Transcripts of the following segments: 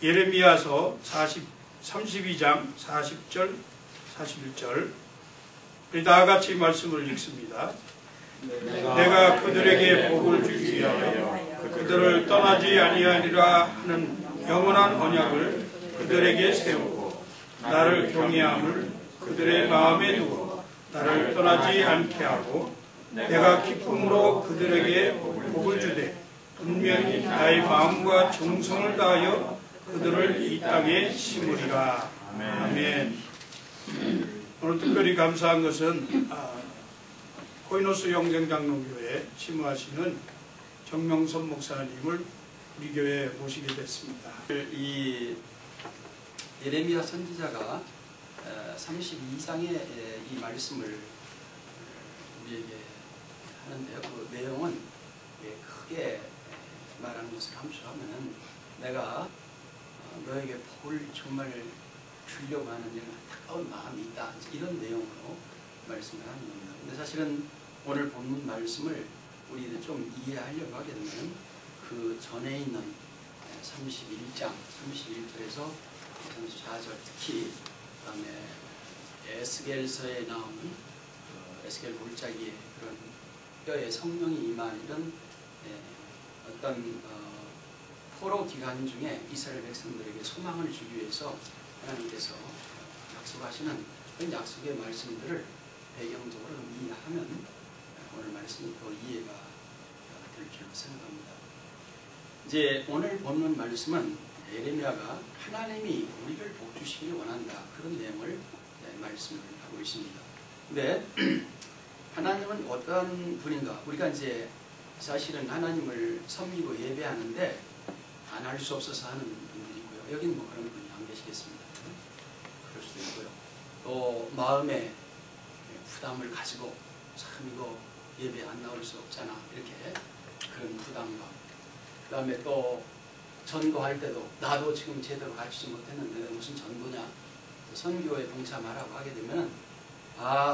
예레미야서 32장 40절 41절 우리 다같이 말씀을 읽습니다. 내가 그들에게 복을 주기 위하여 그들을 떠나지 아니하리라 하는 영원한 언약을 그들에게 세우고 나를 경외함을 그들의 마음에 두고 나를 떠나지 않게 하고 내가 기쁨으로 그들에게 복을 주되 분명히 나의 마음과 정성을 다하여 그들을 이 땅에 심으리라. 아멘. 오늘 특별히 감사한 것은 코이노스 영생장로교회 심우하시는 정명선 목사님을 우리 교회에 모시게 됐습니다. 이 예레미야 선지자가 32장의 이 말씀을 우리에게 하는데요. 그 내용은 크게 말하는 것을 함수하면은 내가 너에게 복을 정말 주려고 하는 이런 안타까운 마음이 있다. 이런 내용으로 말씀을 하는 겁니다. 근데 사실은 오늘 본문 말씀을 우리들 좀 이해하려고 하게 되면 그 전에 있는 31장 31절에서 34절 특히 그 다음에 에스겔서에 나오는 에스겔 골짜기에 그런 뼈에 성령이 임한 이런 어떤 포로 기간 중에 이스라엘 백성들에게 소망을 주기 위해서 하나님께서 약속하시는 그런 약속의 말씀들을 배경적으로 이해하면 오늘 말씀이 더 이해가 될 줄 생각합니다. 이제 오늘 본문 말씀은 예레미야가 하나님이 우리를 복주시기를 원한다. 그런 내용을 말씀을 하고 있습니다. 근데 하나님은 어떤 분인가? 우리가 이제 사실은 하나님을 섬기고 예배하는데 안 할 수 없어서 하는 분들이고요. 여기는 뭐 그런 분이 안 계시겠습니다. 그럴 수도 있고요. 또 마음에 부담을 가지고 참 이거 예배 안 나올 수 없잖아. 이렇게 그런 부담감. 그 다음에 또 전도할 때도 나도 지금 제대로 가르치지 못했는데 무슨 전도냐. 선교에 동참하라고 하게 되면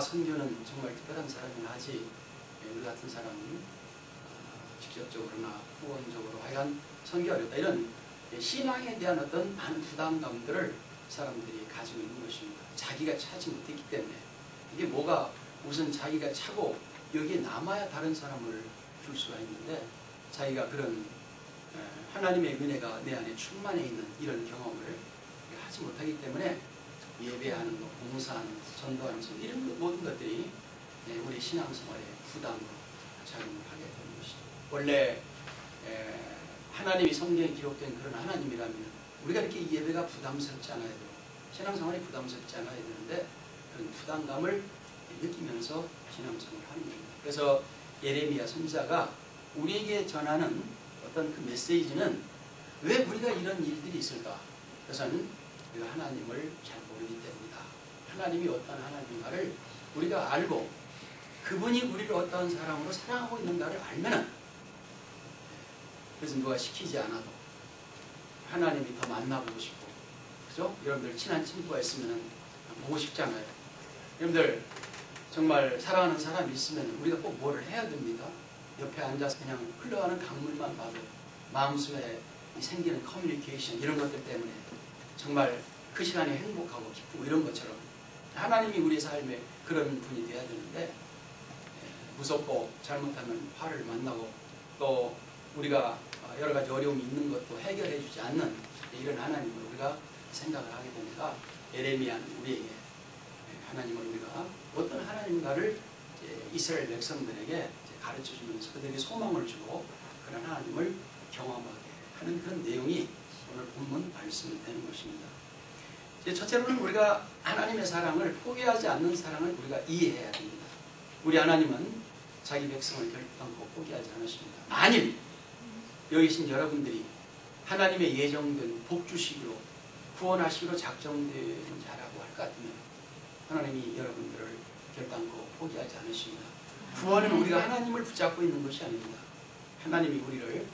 선교는 정말 특별한 사람이 하지 우리 같은 사람은 직접적으로나 후원적으로 하여간 선교 어렵다. 이런 신앙에 대한 어떤 많은 부담감들을 사람들이 가지고 있는 것입니다. 자기가 차지 못했기 때문에. 이게 뭐가 우선 자기가 차고 여기에 남아야 다른 사람을 줄 수가 있는데 자기가 그런 하나님의 은혜가 내 안에 충만해 있는 이런 경험을 하지 못하기 때문에 예배하는 것, 봉사하는 것, 전도하는 것 이런 모든 것들이 우리 신앙생활의 부담으로 작용을 하게 되는 것이죠. 원래 하나님이 성경에 기록된 그런 하나님이라면 우리가 이렇게 예배가 부담스럽지 않아야 돼요. 신앙생활이 부담스럽지 않아야 되는데 그런 부담감을 느끼면서 신앙생활을 하는 겁니다. 그래서 예레미야 선지자가 우리에게 전하는 어떤 그 메시지는 왜 우리가 이런 일들이 있을까? 그것은 우리가 하나님을 잘 모르기 때문이다. 하나님이 어떤 하나님인가를 우리가 알고 그분이 우리를 어떤 사람으로 사랑하고 있는가를 알면은 그래서 누가 시키지 않아도 하나님이 더 만나보고 싶고 그죠? 여러분들 친한 친구가 있으면 보고 싶잖아요. 여러분들 정말 사랑하는 사람이 있으면 우리가 꼭 뭐를 해야 됩니다. 옆에 앉아서 그냥 흘러가는 강물만 봐도 마음속에 생기는 커뮤니케이션 이런 것들 때문에 정말 그 시간에 행복하고 기쁘고 이런 것처럼 하나님이 우리 삶에 그런 분이 돼야 되는데 무섭고 잘못하면 화를 만나고 또 우리가 여러 가지 어려움이 있는 것도 해결해 주지 않는 이런 하나님을 우리가 생각을 하게 됩니다. 예레미야는 우리에게 하나님을 우리가 어떤 하나님인가를 이스라엘 백성들에게 가르쳐 주면서 그들에게 소망을 주고 그런 하나님을 경험하게 하는 그런 내용이 오늘 본문 말씀이 되는 것입니다. 첫째로는 우리가 하나님의 사랑을 포기하지 않는 사랑을 우리가 이해해야 됩니다. 우리 하나님은 자기 백성을 결단코 포기하지 않으십니다. 만일 여기 계신 여러분들이 하나님의 예정된 복주시기로 구원하시기로 작정된 자라고 할 것 같으면 하나님이 여러분들을 결단코 포기하지 않으십니다. 구원은 우리가 하나님을 붙잡고 있는 것이 아닙니다. 하나님이 우리를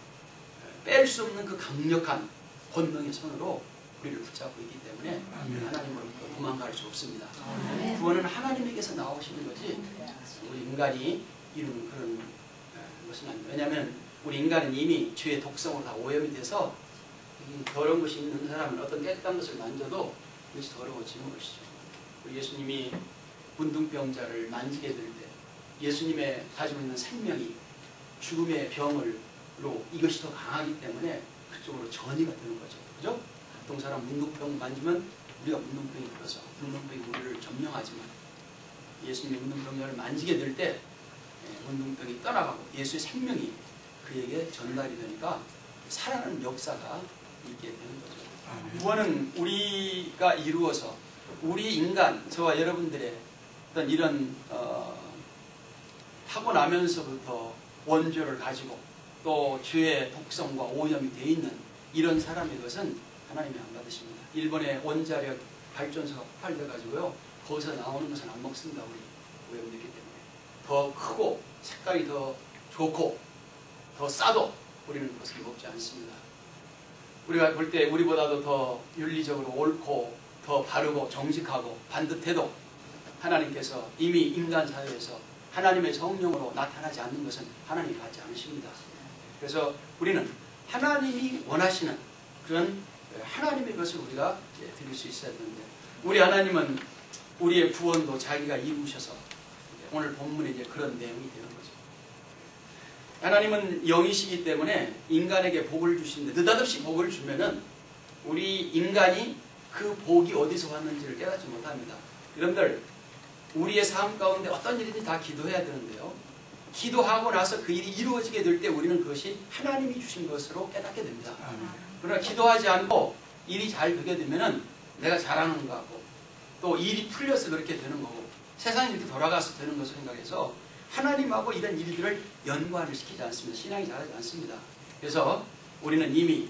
뺄 수 없는 그 강력한 권능의 손으로 우리를 붙잡고 있기 때문에 하나님으로부터 도망갈 수 없습니다. 구원은 하나님에게서 나오시는 거지 우리 인간이 이루는 그런 것은 아닙니다. 왜냐하면 우리 인간은 이미 죄의 독성으로 다 오염이 돼서 이 더러운 것이 있는 사람은 어떤 깨끗한 것을 만져도 그것이 더러워지는 것이죠. 예수님이 문둥병자를 만지게 될 때 예수님의 가지고 있는 생명이 죽음의 병으로 이것이 더 강하기 때문에 그쪽으로 전이가 되는 거죠. 그죠? 보통 사람 문둥병 만지면 우리가 문둥병이 들어서 문둥병이 우리를 점령하지만 예수님이 문둥병자를 만지게 될 때 문둥병이 떠나가고 예수의 생명이 그에게 전달이 되니까 살아나는 역사가 있게 되는 거죠. 구원은 우리가 이루어서 우리 인간, 저와 여러분들의 어떤 이런 타고나면서부터 원죄를 가지고 또 죄의 독성과 오염이 되어 있는 이런 사람의 것은 하나님이 안 받으십니다. 일본의 원자력 발전소가 폭발돼가지고요, 거기서 나오는 것은 안 먹습니다. 우리 오염됐기 때문에. 더 크고 색깔이 더 좋고 더 싸도 우리는 그것을 먹지 않습니다. 우리가 볼 때 우리보다도 더 윤리적으로 옳고 더 바르고 정직하고 반듯해도 하나님께서 이미 인간 사회에서 하나님의 성령으로 나타나지 않는 것은 하나님이 받지 않으십니다. 그래서 우리는 하나님이 원하시는 그런 하나님의 것을 우리가 드릴 수 있어야 되는데, 우리 하나님은 우리의 구원도 자기가 이루셔서 오늘 본문에 이제 그런 내용이 되는 거죠. 하나님은 영이시기 때문에 인간에게 복을 주시는데 느닷없이 복을 주면은 우리 인간이 그 복이 어디서 왔는지를 깨닫지 못합니다. 여러분들, 우리의 삶 가운데 어떤 일이든지 다 기도해야 되는데요, 기도하고 나서 그 일이 이루어지게 될 때 우리는 그것이 하나님이 주신 것으로 깨닫게 됩니다. 그러나 기도하지 않고 일이 잘 되게 되면은 내가 잘하는 것 같고 또 일이 풀려서 그렇게 되는 거고 세상이 이렇게 돌아가서 되는 것을 생각해서 하나님하고 이런 일들을 연관을 시키지 않습니다. 신앙이 잘하지 않습니다. 그래서 우리는 이미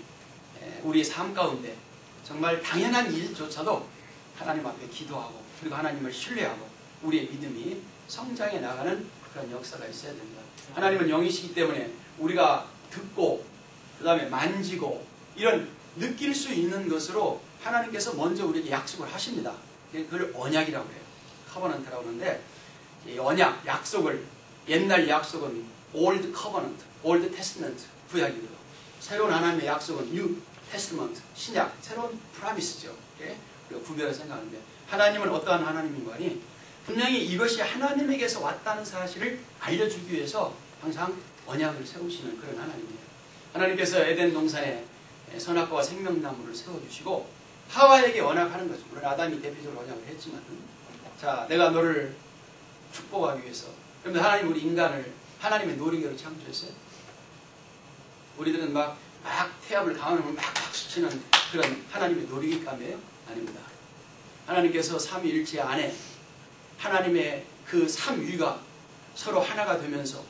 우리의 삶 가운데 정말 당연한 일조차도 하나님 앞에 기도하고 그리고 하나님을 신뢰하고 우리의 믿음이 성장해 나가는 그런 역사가 있어야 됩니다. 하나님은 영이시기 때문에 우리가 듣고 그 다음에 만지고 이런 느낄 수 있는 것으로 하나님께서 먼저 우리에게 약속을 하십니다. 그걸 언약이라고 해요. 커버넌트라고 하는데, 이 언약, 약속을, 옛날 약속은 Old Covenant, Old Testament, 구약이고요. 새로운 하나님의 약속은 New Testament, 신약, 새로운 프라미스죠. 우리가 구별해서 생각하는데, 하나님은 어떠한 하나님인가 하니 분명히 이것이 하나님에게서 왔다는 사실을 알려주기 위해서 항상 언약을 세우시는 그런 하나님이에요. 하나님께서 에덴 동산에 선악과와 생명나무를 세워주시고 하와에게 언약하는 거죠. 물론 아담이 대표적으로 언약을 했지만, 자, 내가 너를 축복하기 위해서. 그런데 하나님 우리 인간을 하나님의 놀이개로 창조했어요. 우리들은 막 태압을 당하면 막 박수치는 그런 하나님의 놀이감이에요? 아닙니다. 하나님께서 삼위일체 안에 하나님의 그 삼위가 서로 하나가 되면서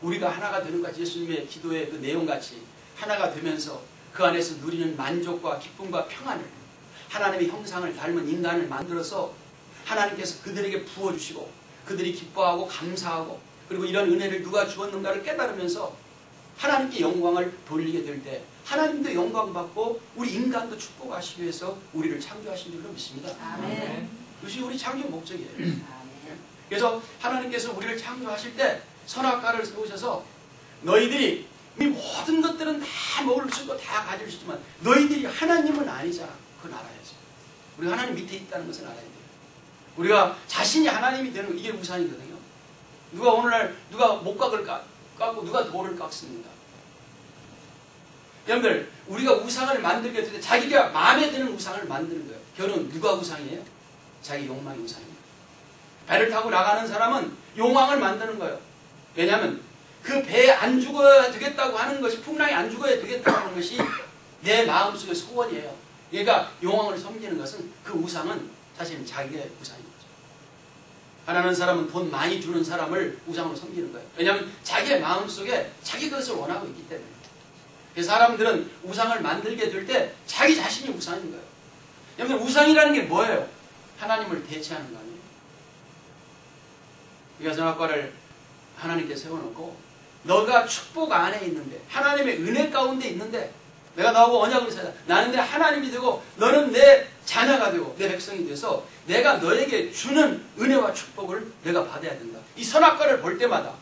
우리가 하나가 되는 것같이 예수님의 기도의 그 내용같이 하나가 되면서 그 안에서 누리는 만족과 기쁨과 평안을, 하나님의 형상을 닮은 인간을 만들어서 하나님께서 그들에게 부어주시고 그들이 기뻐하고 감사하고 그리고 이런 은혜를 누가 주었는가를 깨달으면서 하나님께 영광을 돌리게 될 때 하나님도 영광받고 우리 인간도 축복하시기 위해서 우리를 창조하신 줄로 믿습니다. 아멘. 그것이 우리 창조 목적이에요. 그래서 하나님께서 우리를 창조하실 때 선악과를 세우셔서 너희들이 이 모든 것들은 다 먹을 수 있고 다 가질 수 있지만 너희들이 하나님은 아니잖아. 그건 알아야지. 우리가 하나님 밑에 있다는 것은 알아야 돼요. 우리가 자신이 하나님이 되는 거, 이게 우상이거든요. 누가 오늘날 누가 목각을 깎고 누가 돌을 깎습니다. 여러분들, 우리가 우상을 만들게 될 때 자기가 마음에 드는 우상을 만드는 거예요. 결혼 누가 우상이에요? 자기 욕망이 우상입니다. 배를 타고 나가는 사람은 욕망을 만드는 거예요. 왜냐하면 그 배에 안 죽어야 되겠다고 하는 것이, 풍랑이 안 죽어야 되겠다고 하는 것이 내 마음속의 소원이에요. 그러니까 욕망을 섬기는 것은, 그 우상은 사실은 자기의 우상인 거죠. 하나는 사람은 돈 많이 주는 사람을 우상으로 섬기는 거예요. 왜냐하면 자기의 마음속에 자기 것을 원하고 있기 때문에. 그래서 사람들은 우상을 만들게 될 때 자기 자신이 우상인 거예요. 여러분, 우상이라는 게 뭐예요? 하나님을 대체하는 거 아니에요? 우리가 선악과를 하나님께 세워놓고 너가 축복 안에 있는데, 하나님의 은혜 가운데 있는데, 내가 너하고 언약을 세자. 나는 내 하나님이 되고 너는 내 자녀가 되고 내 백성이 돼서 내가 너에게 주는 은혜와 축복을 내가 받아야 된다. 이 선악과를 볼 때마다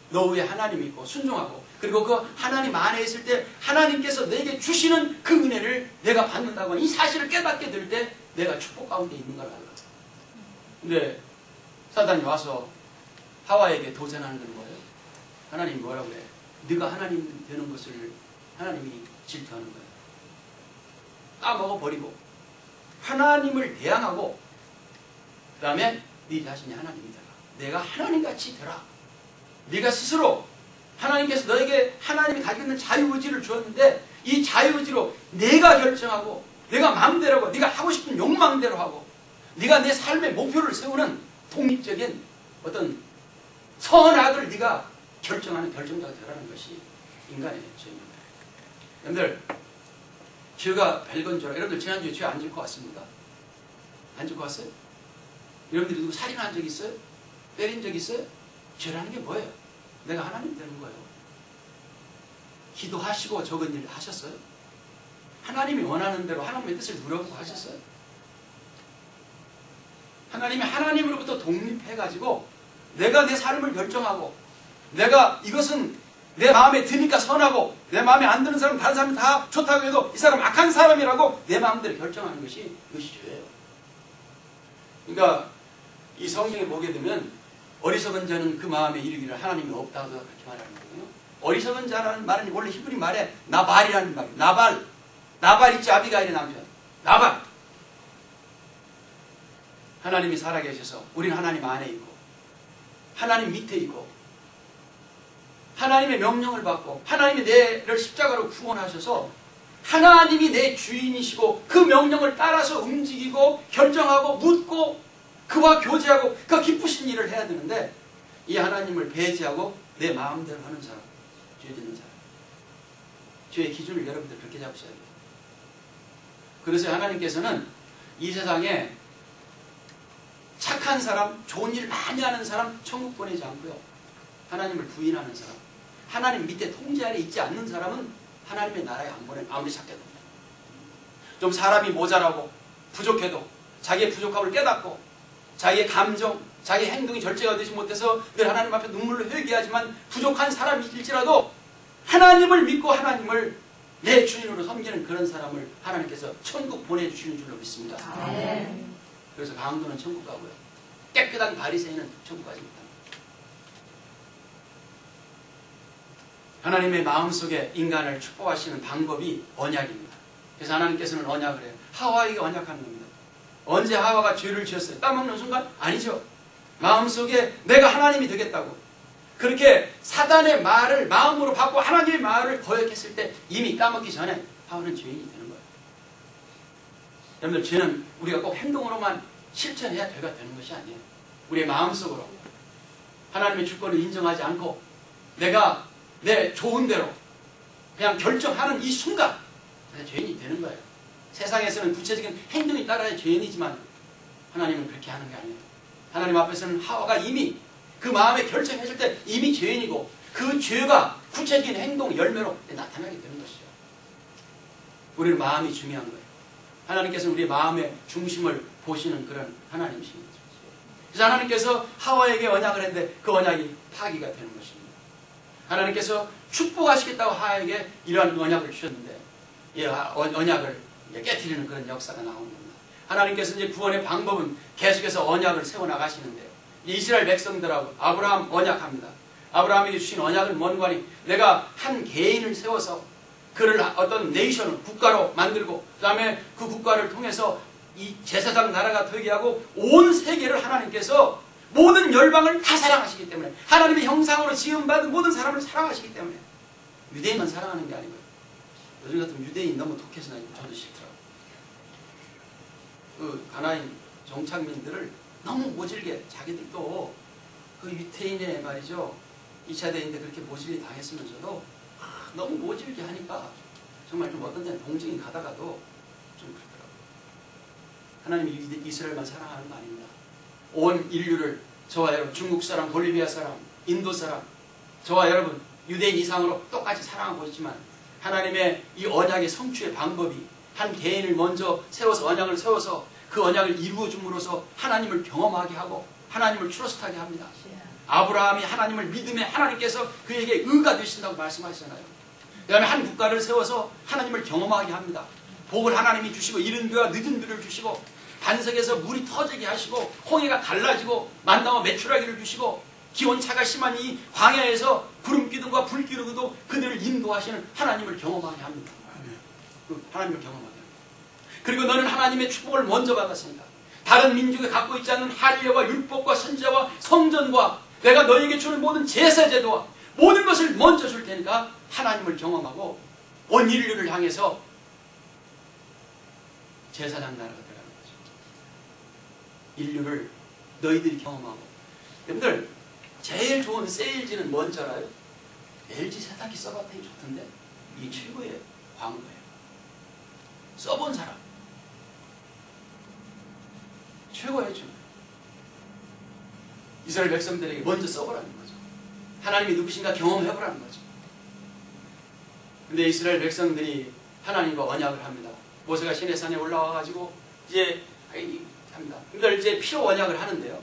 너 위에 하나님이 있고 순종하고 그리고 그 하나님 안에 있을 때 하나님께서 내게 주시는 그 은혜를 내가 받는다고 하는 이 사실을 깨닫게 될 때 내가 축복 가운데 있는 걸 알아. 근데 사단이 와서 하와에게 도전하는 건 뭐예요? 하나님이 뭐라고 그래? 네가 하나님 되는 것을 하나님이 질투하는 거예요. 까먹어버리고 하나님을 대항하고 그 다음에 네 자신이 하나님이 되라. 내가 하나님같이 되라. 네가 스스로 하나님께서 너에게 하나님이 가지고 있는 자유의지를 주었는데 이 자유의지로 내가 결정하고 내가 마음대로 하고 네가 하고 싶은 욕망대로 하고 네가 내 삶의 목표를 세우는 독립적인 어떤 선악을 네가 결정하는 결정자가 되라는 것이 인간의 죄입니다. 여러분들 죄가 별건 줄 알아요. 여러분들 지난주에 죄 안 짓고 왔습니까? 안 짓고 왔어요? 여러분들이 누구 살인한 적 있어요? 때린 적 있어요? 죄라는 게 뭐예요? 내가 하나님 되는 거예요. 기도하시고 적은 일 하셨어요? 하나님이 원하는 대로 하나님의 뜻을 누려보고 하셨어요? 하나님이 하나님으로부터 독립해가지고 내가 내 삶을 결정하고 내가 이것은 내 마음에 드니까 선하고 내 마음에 안 드는 사람 다른 사람이 다 좋다고 해도 이 사람 악한 사람이라고 내 마음대로 결정하는 것이 그것이 죄예요. 그러니까 이 성경에 보게 되면 어리석은 자는 그 마음에 이르기를 하나님이 없다고 그렇게 말하는 거예요. 어리석은 자라는 말은 원래 히브리 말에 나발이라는 말이에요. 나발 있죠. 아비가일의 남편 나발. 하나님이 살아계셔서 우리는 하나님 안에 있고 하나님 밑에 있고 하나님의 명령을 받고 하나님이 내를 십자가로 구원하셔서 하나님이 내 주인이시고 그 명령을 따라서 움직이고 결정하고 묻고 그와 교제하고 그 기쁘신 일을 해야 되는데 이 하나님을 배제하고 내 마음대로 하는 사람, 죄 짓는 사람. 죄의 기준을 여러분들 그렇게 잡으셔야 돼요. 그래서 하나님께서는 이 세상에 착한 사람, 좋은 일 많이 하는 사람 천국 보내지 않고요. 하나님을 부인하는 사람, 하나님 밑에 통제 아래 있지 않는 사람은 하나님의 나라에 안 보내. 아무리 착해도 좀 사람이 모자라고 부족해도 자기의 부족함을 깨닫고 자기의 감정, 자기의 행동이 절제가 되지 못해서 늘 하나님 앞에 눈물로 회개하지만 부족한 사람일지라도 하나님을 믿고 하나님을 내 주인으로 섬기는 그런 사람을 하나님께서 천국 보내주시는 줄로 믿습니다. 그래서 강도는 천국 가고요. 깨끗한 바리새인은 천국 가지 못합니다. 하나님의 마음속에 인간을 축복하시는 방법이 언약입니다. 그래서 하나님께서는 언약을 해요. 하와에게 언약하는 겁니다. 언제 하와가 죄를 지었어요? 따먹는 순간? 아니죠. 마음속에 내가 하나님이 되겠다고 그렇게 사단의 말을 마음으로 받고 하나님의 말을 거역했을 때 이미 따먹기 전에 하와는 죄인이 되는 거예요. 여러분들 죄는 우리가 꼭 행동으로만 실천해야 죄가 되는 것이 아니에요. 우리의 마음속으로 하나님의 주권을 인정하지 않고 내가 내 좋은 대로 그냥 결정하는 이 순간 죄인이 되는 거예요. 세상에서는 구체적인 행동이 따라야 죄인이지만 하나님은 그렇게 하는 게 아니에요. 하나님 앞에서는 하와가 이미 그 마음에 결정했을 때 이미 죄인이고 그 죄가 구체적인 행동 열매로 나타나게 되는 것이죠. 우리는 마음이 중요한 거예요. 하나님께서는 우리의 마음의 중심을 보시는 그런 하나님이십니다. 그래서 하나님께서 하와에게 언약을 했는데 그 언약이 파기가 되는 것입니다. 하나님께서 축복하시겠다고 하와에게 이러한 언약을 주셨는데 이 언약을 깨트리는 그런 역사가 나오는 겁니다. 하나님께서 이제 구원의 방법은 계속해서 언약을 세워나가시는데요. 이스라엘 백성들하고 아브라함 언약합니다. 아브라함에게 주신 언약은 뭔가 하니 내가 한 개인을 세워서 그를 어떤 네이션, 국가로 만들고 그 다음에 그 국가를 통해서 이 제사장 나라가 되게 하고 온 세계를 하나님께서 모든 열방을 다 사랑하시기 때문에 하나님의 형상으로 지음받은 모든 사람을 사랑하시기 때문에 유대인만 사랑하는 게 아니고요. 요즘 같은 유대인 너무 독해서 저도 싫더라고요. 그 가나안 정착민들을 너무 모질게 자기들도 그 유태인의 말이죠. 2차 대전 때 그렇게 모질게 당했으면서도 너무 모질게 하니까 정말 좀 어떤 데는 동정이 가다가도 좀 그렇더라고요. 하나님이 이스라엘만 사랑하는 거 아닙니다. 온 인류를 저와 여러분 중국 사람, 볼리비아 사람, 인도 사람 저와 여러분 유대인 이상으로 똑같이 사랑하고 있지만 하나님의 이 언약의 성취의 방법이 한 개인을 먼저 세워서 언약을 세워서 그 언약을 이루어 줌으로써 하나님을 경험하게 하고 하나님을 트러스트하게 합니다. 아브라함이 하나님을 믿음에 하나님께서 그에게 의가 되신다고 말씀하시잖아요. 그 다음에 한 국가를 세워서 하나님을 경험하게 합니다. 복을 하나님이 주시고 이른 비와 늦은 비를 주시고 반석에서 물이 터지게 하시고 홍해가 갈라지고 만나와 메추라기를 주시고 기온차가 심한 이 광야에서 구름기둥과 불기둥도 그들을 인도하시는 하나님을 경험하게 합니다. 하나님을 경험하게 합니다. 그리고 너는 하나님의 축복을 먼저 받았습니다. 다른 민족이 갖고 있지 않은 할례와 율법과 선지자와 성전과 내가 너에게 주는 모든 제사제도와 모든 것을 먼저 줄 테니까 하나님을 경험하고 온 인류를 향해서 제사장 나라가 들어가는 거죠. 인류를 너희들이 경험하고. 여러분들 제일 좋은 세일즈는 뭔지 알아요? LG 세탁기 써봤더니 좋던데 이게 최고의 광고예요. 써본 사람 최고예요. 지금 이스라엘 백성들에게 먼저 써보라는 거죠. 하나님이 누구신가 경험해보라는 거죠. 근데 이스라엘 백성들이 하나님과 언약을 합니다. 모세가 시내산에 올라와가지고 이제 합니다. 그러니까 이제 피로 언약을 하는데요.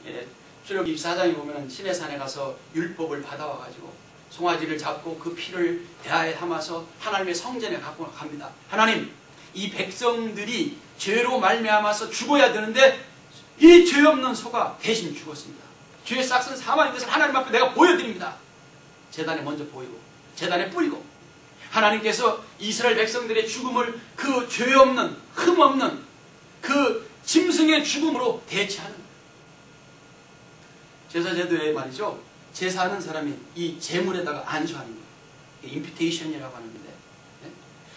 예, 출애굽기 24장에 보면 시내산에 가서 율법을 받아와가지고 송아지를 잡고 그 피를 대야에 담아서 하나님의 성전에 갖고 갑니다. 하나님, 이 백성들이 죄로 말미암아서 죽어야 되는데 이 죄 없는 소가 대신 죽었습니다. 죄의 싹은 사망인 것을 하나님 앞에 내가 보여드립니다. 제단에 먼저 보이고 제단에 뿌리고 하나님께서 이스라엘 백성들의 죽음을 그 죄 없는 흠 없는 그 짐승의 죽음으로 대체하는 거예요. 제사제도에 말이죠. 제사하는 사람이 이 제물에다가 안수하는 거예요. 임피테이션이라고 하는 건데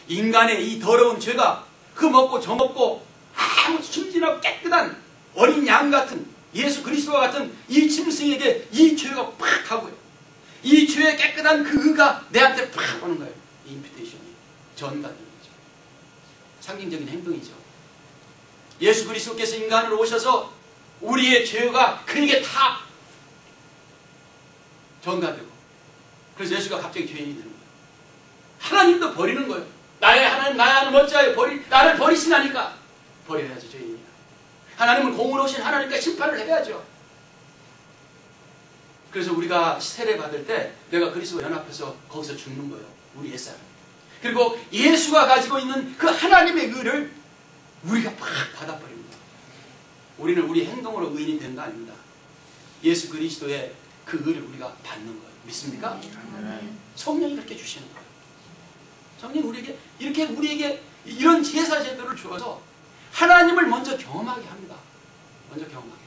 인간의 이 더러운 죄가 그 먹고 저 먹고 아무 순진하고 깨끗한 어린 양 같은 예수 그리스도와 같은 이 짐승에게 이 죄가 팍 하고요. 이 죄의 깨끗한 그 의가 내한테 팍 오는 거예요. 이 임피테이션이 전가되는 거죠. 상징적인 행동이죠. 예수 그리스도께서 인간으로 오셔서 우리의 죄가 그에게 다 전가되고 그래서 예수가 갑자기 죄인이 되는 거예요. 하나님도 버리는 거예요. 나의 하나님 나의 어찌하여 나를 버리시나니까 버려야지 죄인이야. 하나님은 공의로우신 하나님과 심판을 해야죠. 그래서 우리가 세례 받을 때 내가 그리스도와 연합해서 거기서 죽는 거예요. 우리 옛사람. 그리고 예수가 가지고 있는 그 하나님의 의를 우리가 팍 받아버립니다. 우리는 우리 행동으로 의인이 되는 거 아닙니다. 예수 그리스도의 그 의를 우리가 받는 거예요. 믿습니까? 성령이 그렇게 주시는 거예요. 성령이 우리에게 이렇게 우리에게 이런 제사 제도를 주어서 하나님을 먼저 경험하게 합니다. 먼저 경험하게.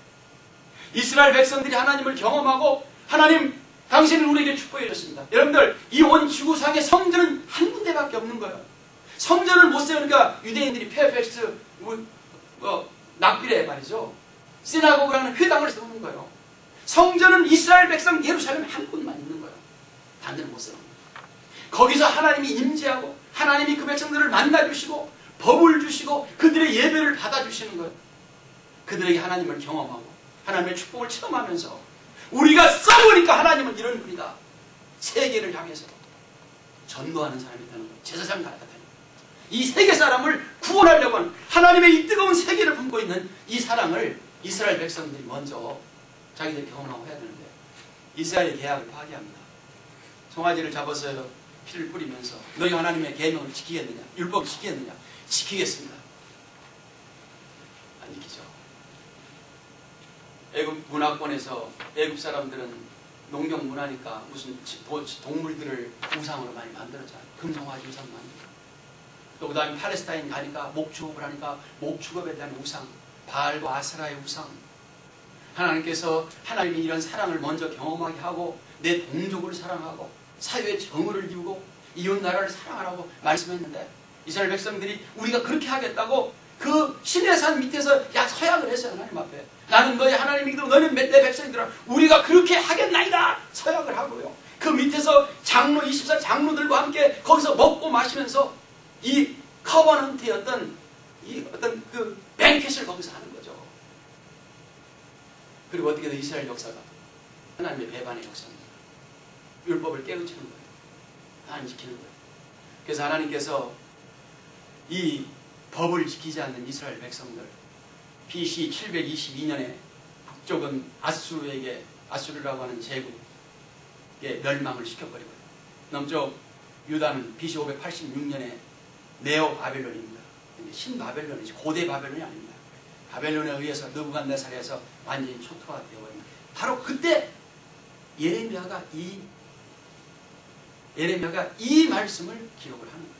이스라엘 백성들이 하나님을 경험하고 하나님 당신은 우리에게 축복해 줬습니다. 여러분들 이 온 지구상에 성전은 한 군데밖에 없는 거예요. 성전을 못 세우니까 유대인들이 페어팩스 낙비래 말이죠. 시나고그라는 회당을 세우는 거예요. 성전은 이스라엘 백성 예루살렘에 한 곳만 있는 거예요. 다른 데는 못 세우는 거예요. 거기서 하나님이 임재하고 하나님이 그 백성들을 만나주시고 법을 주시고 그들의 예배를 받아주시는 거예요. 그들에게 하나님을 경험하고 하나님의 축복을 체험하면서 우리가 써보니까 하나님은 이런 분이다. 세계를 향해서 전도하는 사람이 되는 거예요. 제사장 나라가 되는 거예요. 이 세계 사람을 구원하려고 하는 하나님의 이 뜨거운 세계를 품고 있는 이 사랑을 이스라엘 백성들이 먼저 자기들이 경험하고 해야 되는데 이스라엘 계약을 파기합니다. 송아지를 잡아서 피를 뿌리면서 너희 하나님의 계명을 지키겠느냐? 율법을 지키겠느냐? 지키겠습니다. 안 지키죠. 애굽 문화권에서 애굽 사람들은 농경 문화니까 무슨 동물들을 우상으로 많이 만들었잖아요. 금송아지 우상 만들고. 또 그 다음에 팔레스타인 가니까 목축업을 하니까 목축업에 대한 우상, 바알과 아세라의 우상. 하나님께서 하나님이 이런 사랑을 먼저 경험하게 하고 내 동족을 사랑하고 사회의 정의를 이루고 이웃 나라를 사랑하라고 말씀했는데 이스라엘 백성들이 우리가 그렇게 하겠다고 그 시내산 밑에서 서약을 했어요. 하나님 앞에. 나는 너희 하나님이고 너는 내 백성이더라. 우리가 그렇게 하겠나이다. 서약을 하고요. 그 밑에서 장로 24 장로들과 함께 거기서 먹고 마시면서 이 커버넌트의 어떤 그 뱅켓을 거기서 하는 거죠. 그리고 어떻게든 이스라엘 역사가 하나님의 배반의 역사입니다. 율법을 깨우치는 거예요. 하나님 지키는 거예요. 그래서 하나님께서 이 법을 지키지 않는 이스라엘 백성들 BC 722년에 북쪽은 아수르에게 아수르라고 하는 제국의 멸망을 시켜버리고요. 남쪽 유다는 BC 586년에 네오 바벨론입니다. 신바벨론이지 고대 바벨론이 아닙니다. 바벨론에 의해서 느부갓네살에서 완전히 초토화 되어버립니다. 바로 그때 예레미야가 이 말씀을 기록을 하는 거예요.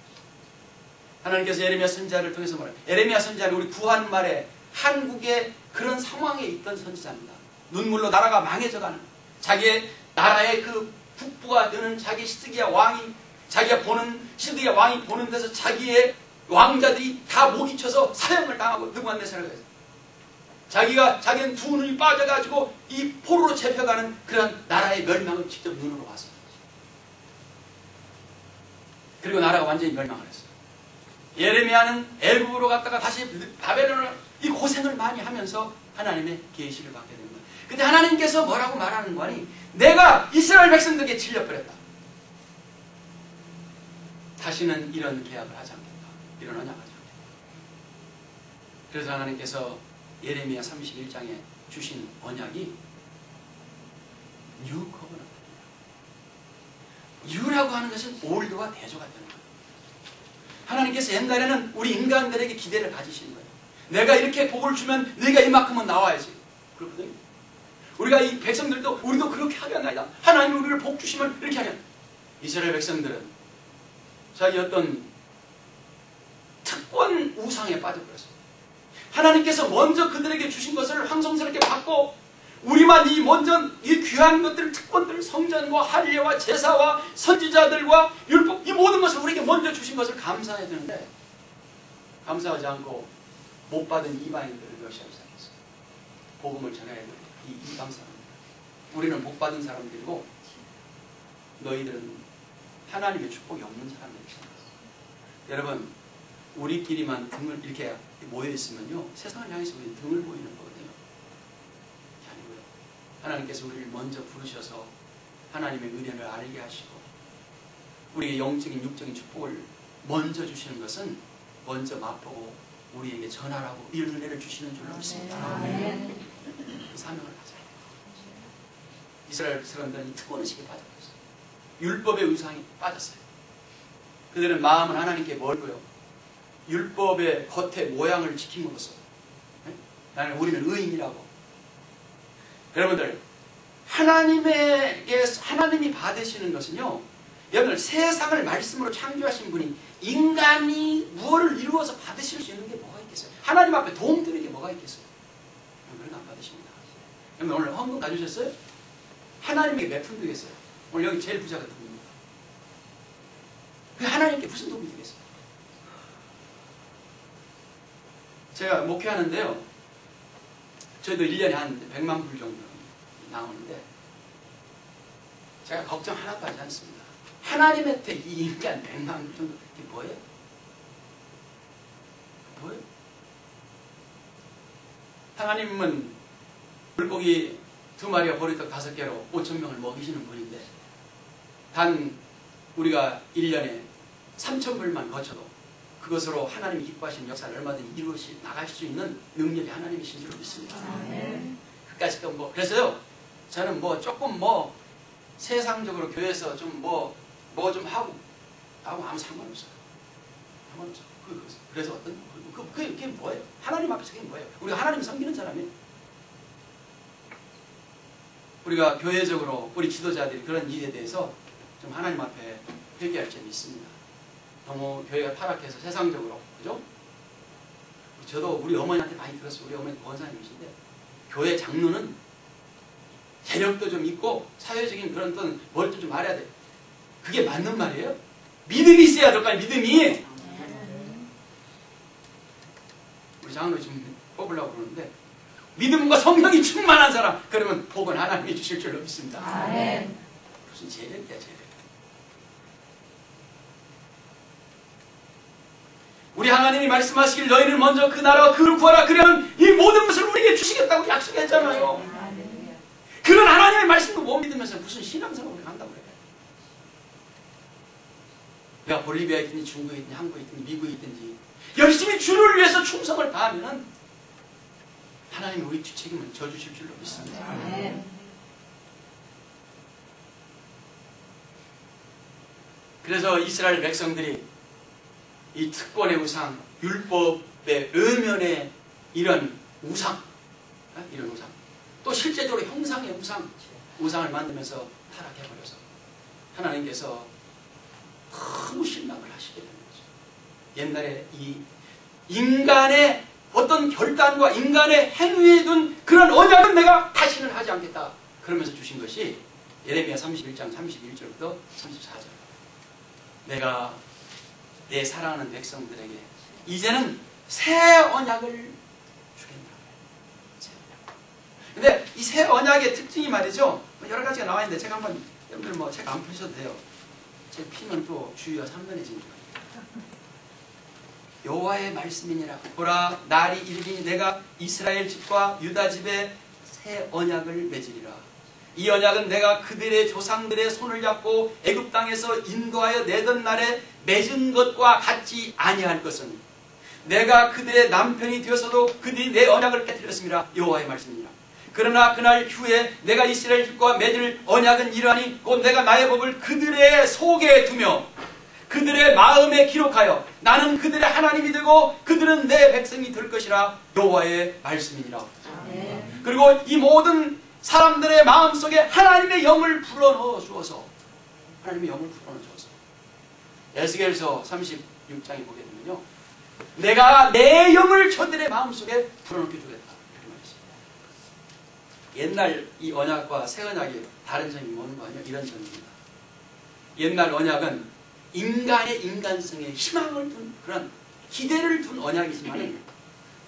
하나님께서 예레미야 선지자를 통해서 말해요. 예레미야 선지자는 우리 구한 말에 한국의 그런 상황에 있던 선지자입니다. 눈물로 나라가 망해져가는, 자기의 나라의 그 국부가 되는 자기 시드기야 왕이, 자기가 보는 시드기야 왕이 보는 데서 자기의 왕자들이 다 목이 쳐서 사형을 당하고 느부갓네살을 해서 자기는 두 눈이 빠져가지고 이 포로로 잡혀가는 그런 나라의 멸망을 직접 눈으로 봤습니다. 그리고 나라가 완전히 멸망을 했어요. 예레미야는 애굽으로 갔다가 다시 바벨론을 이 고생을 많이 하면서 하나님의 계시를 받게 된 거예요. 근데 하나님께서 뭐라고 말하는 거니? 내가 이스라엘 백성들에게 질려버렸다. 다시는 이런 계약을 하지 않겠다. 이런 언약을 하지 않겠다. 그래서 하나님께서 예레미야 31장에 주신 언약이 뉴 커버넌트예요. 뉴라고 하는 것은 올드와 대조가 되는 거예요. 하나님께서 옛날에는 우리 인간들에게 기대를 가지시는 거예요. 내가 이렇게 복을 주면 네가 이만큼은 나와야지. 그렇거든요. 우리가 이 백성들도 우리도 그렇게 하겠나이다. 하나님이 우리를 복 주시면 이렇게 하냐. 이스라엘 백성들은 자기 어떤 특권 우상에 빠져버렸어요. 하나님께서 먼저 그들에게 주신 것을 황송스럽게 받고 우리만 이 귀한 것들, 특권들, 성전과 할례와 제사와 선지자들과 율법, 이 모든 것을 우리에게 먼저 주신 것을 감사해야 되는데 감사하지 않고 못 받은 이방인들을 멸시하기 시작했어요. 복음을 전해야 될 이방 사람들. 우리는 복 받은 사람들이고 너희들은 하나님의 축복이 없는 사람들이잖아요. 여러분, 우리끼리만 등을 이렇게 모여있으면요, 세상을 향해서 우리 등을 보이는 거거든요. 그게 아니고요. 하나님께서 우리를 먼저 부르셔서 하나님의 은혜를 알게 하시고 우리의 영적인 육적인 축복을 먼저 주시는 것은 먼저 맛보고 우리에게 전하라고 이 은혜를 주시는 줄로 믿습니다. 그 사명을 가져요. 이스라엘 사람들은 이 특권의식에 빠져버렸어요. 율법의 의상이 빠졌어요. 그들은 마음은 하나님께 멀고요. 율법의 겉의 모양을 지킴으로써 나는 우리는 의인이라고. 여러분들, 하나님이 받으시는 것은요, 여러분들 세상을 말씀으로 창조하신 분이 인간이 무엇을 이루어서 받으실 수 있는 게 뭐가 있겠어요? 하나님 앞에 도움 되는 게 뭐가 있겠어요? 그런 거 안 받으십니다. 여러분 오늘 헌금 가져오셨어요? 하나님에게 몇 푼 드리겠어요? 오늘 여기 제일 부자 같은 분입니다. 하나님께 무슨 도움이 되겠어요? 제가 목회하는데요, 저희도 1년에 한 100만 불 정도 나오는데 제가 걱정 하나도 하지 않습니다. 하나님한테 이 인간 100만 불 정도 이게 뭐예요? 뭐예요? 하나님은 물고기 2마리와 보리떡 5개로 5,000명을 먹이시는 분인데 단 우리가 1년에 3,000불만 거쳐도 그것으로 하나님이 기뻐하시는 역사를 얼마든지 이루어시 나갈 수 있는 능력이 하나님이신 줄로 믿습니다. 그까짓 건 뭐 그래서요, 저는 뭐 조금 뭐 세상적으로 교회에서 좀 뭐 좀 하고 아무 상관없어요. 상관없어요. 그래서 어떤 그게 뭐예요? 하나님 앞에서 그게 뭐예요? 우리가 하나님 섬기는 사람이에요. 우리가 교회적으로 우리 지도자들이 그런 일에 대해서 좀 하나님 앞에 회개할 점이 있습니다. 너무 교회가 타락해서 세상적으로, 그죠? 저도 우리 어머니한테 많이 들었어요. 우리 어머니 권사님이신데 교회 장로는 재력도 좀 있고 사회적인 그런 뭘 좀 알아야 돼. 그게 맞는 말이에요? 믿음이 있어야 될 거 아니에요, 믿음이. 우리 장로 지금 뽑으려고 그러는데 믿음과 성령이 충만한 사람, 그러면 복은 하나님이 주실 줄로 믿습니다. 아멘. 무슨 재력이야, 재력. 우리 하나님이 말씀하시길 너희는 먼저 그 나라와 그를 구하라. 그러면 이 모든 것을 우리에게 주시겠다고 약속했잖아요. 그런 하나님의 말씀도 못 믿으면서 무슨 신앙생활을 한다고 그래요. 내가 볼리비아에 있든지 중국에 있든지 한국에 있든지 미국에 있든지 열심히 주를 위해서 충성을 다하면 하나님이 우리 책임을 져주실 줄로 믿습니다. 그래서 이스라엘 백성들이 이 특권의 우상, 율법의 음연의 이런 우상, 이런 우상, 또 실제적으로 형상의 우상을 만들면서 타락해버려서 하나님께서 너무 실망을 하시게 되는 거죠. 옛날에 이 인간의 어떤 결단과 인간의 행위에 둔 그런 언약은 내가 다시는 하지 않겠다. 그러면서 주신 것이 예레미야 31장 31절부터 34절. 내가 내 사랑하는 백성들에게 이제는 새 언약을 주겠노라. 근데 이 새 언약의 특징이 말이죠, 여러 가지가 나와 있는데 제가 한번, 여러분들 뭐 책 안 펴셔도 돼요. 제 피는 또 주위가 산만해지는 거예요. 여호와의 말씀이니라. 보라, 날이 이르니 내가 이스라엘 집과 유다 집에 새 언약을 맺으리라. 이 언약은 내가 그들의 조상들의 손을 잡고 애굽 땅에서 인도하여 내던 날에 맺은 것과 같지 아니할 것은 내가 그들의 남편이 되어서도 그들이 내 언약을 깨뜨렸습니다. 여호와의 말씀이니라. 그러나 그날 후에 내가 이스라엘 집과 맺을 언약은 이러하니 곧 내가 나의 법을 그들의 속에 두며 그들의 마음에 기록하여 나는 그들의 하나님이 되고 그들은 내 백성이 될 것이라. 여호와의 말씀이니라. 그리고 이 모든 사람들의 마음속에 하나님의 영을 불어넣어 주어서, 하나님의 영을 불어넣어 주어서, 에스겔서 36장에 보게 되면요, 내가 내 영을 저들의 마음속에 불어넣게 주겠다. 옛날 이 언약과 새 언약의 다른 점이 뭐는 거 아니에요? 이런 점입니다. 옛날 언약은 인간의 인간성에 희망을 둔, 그런 기대를 둔 언약이지만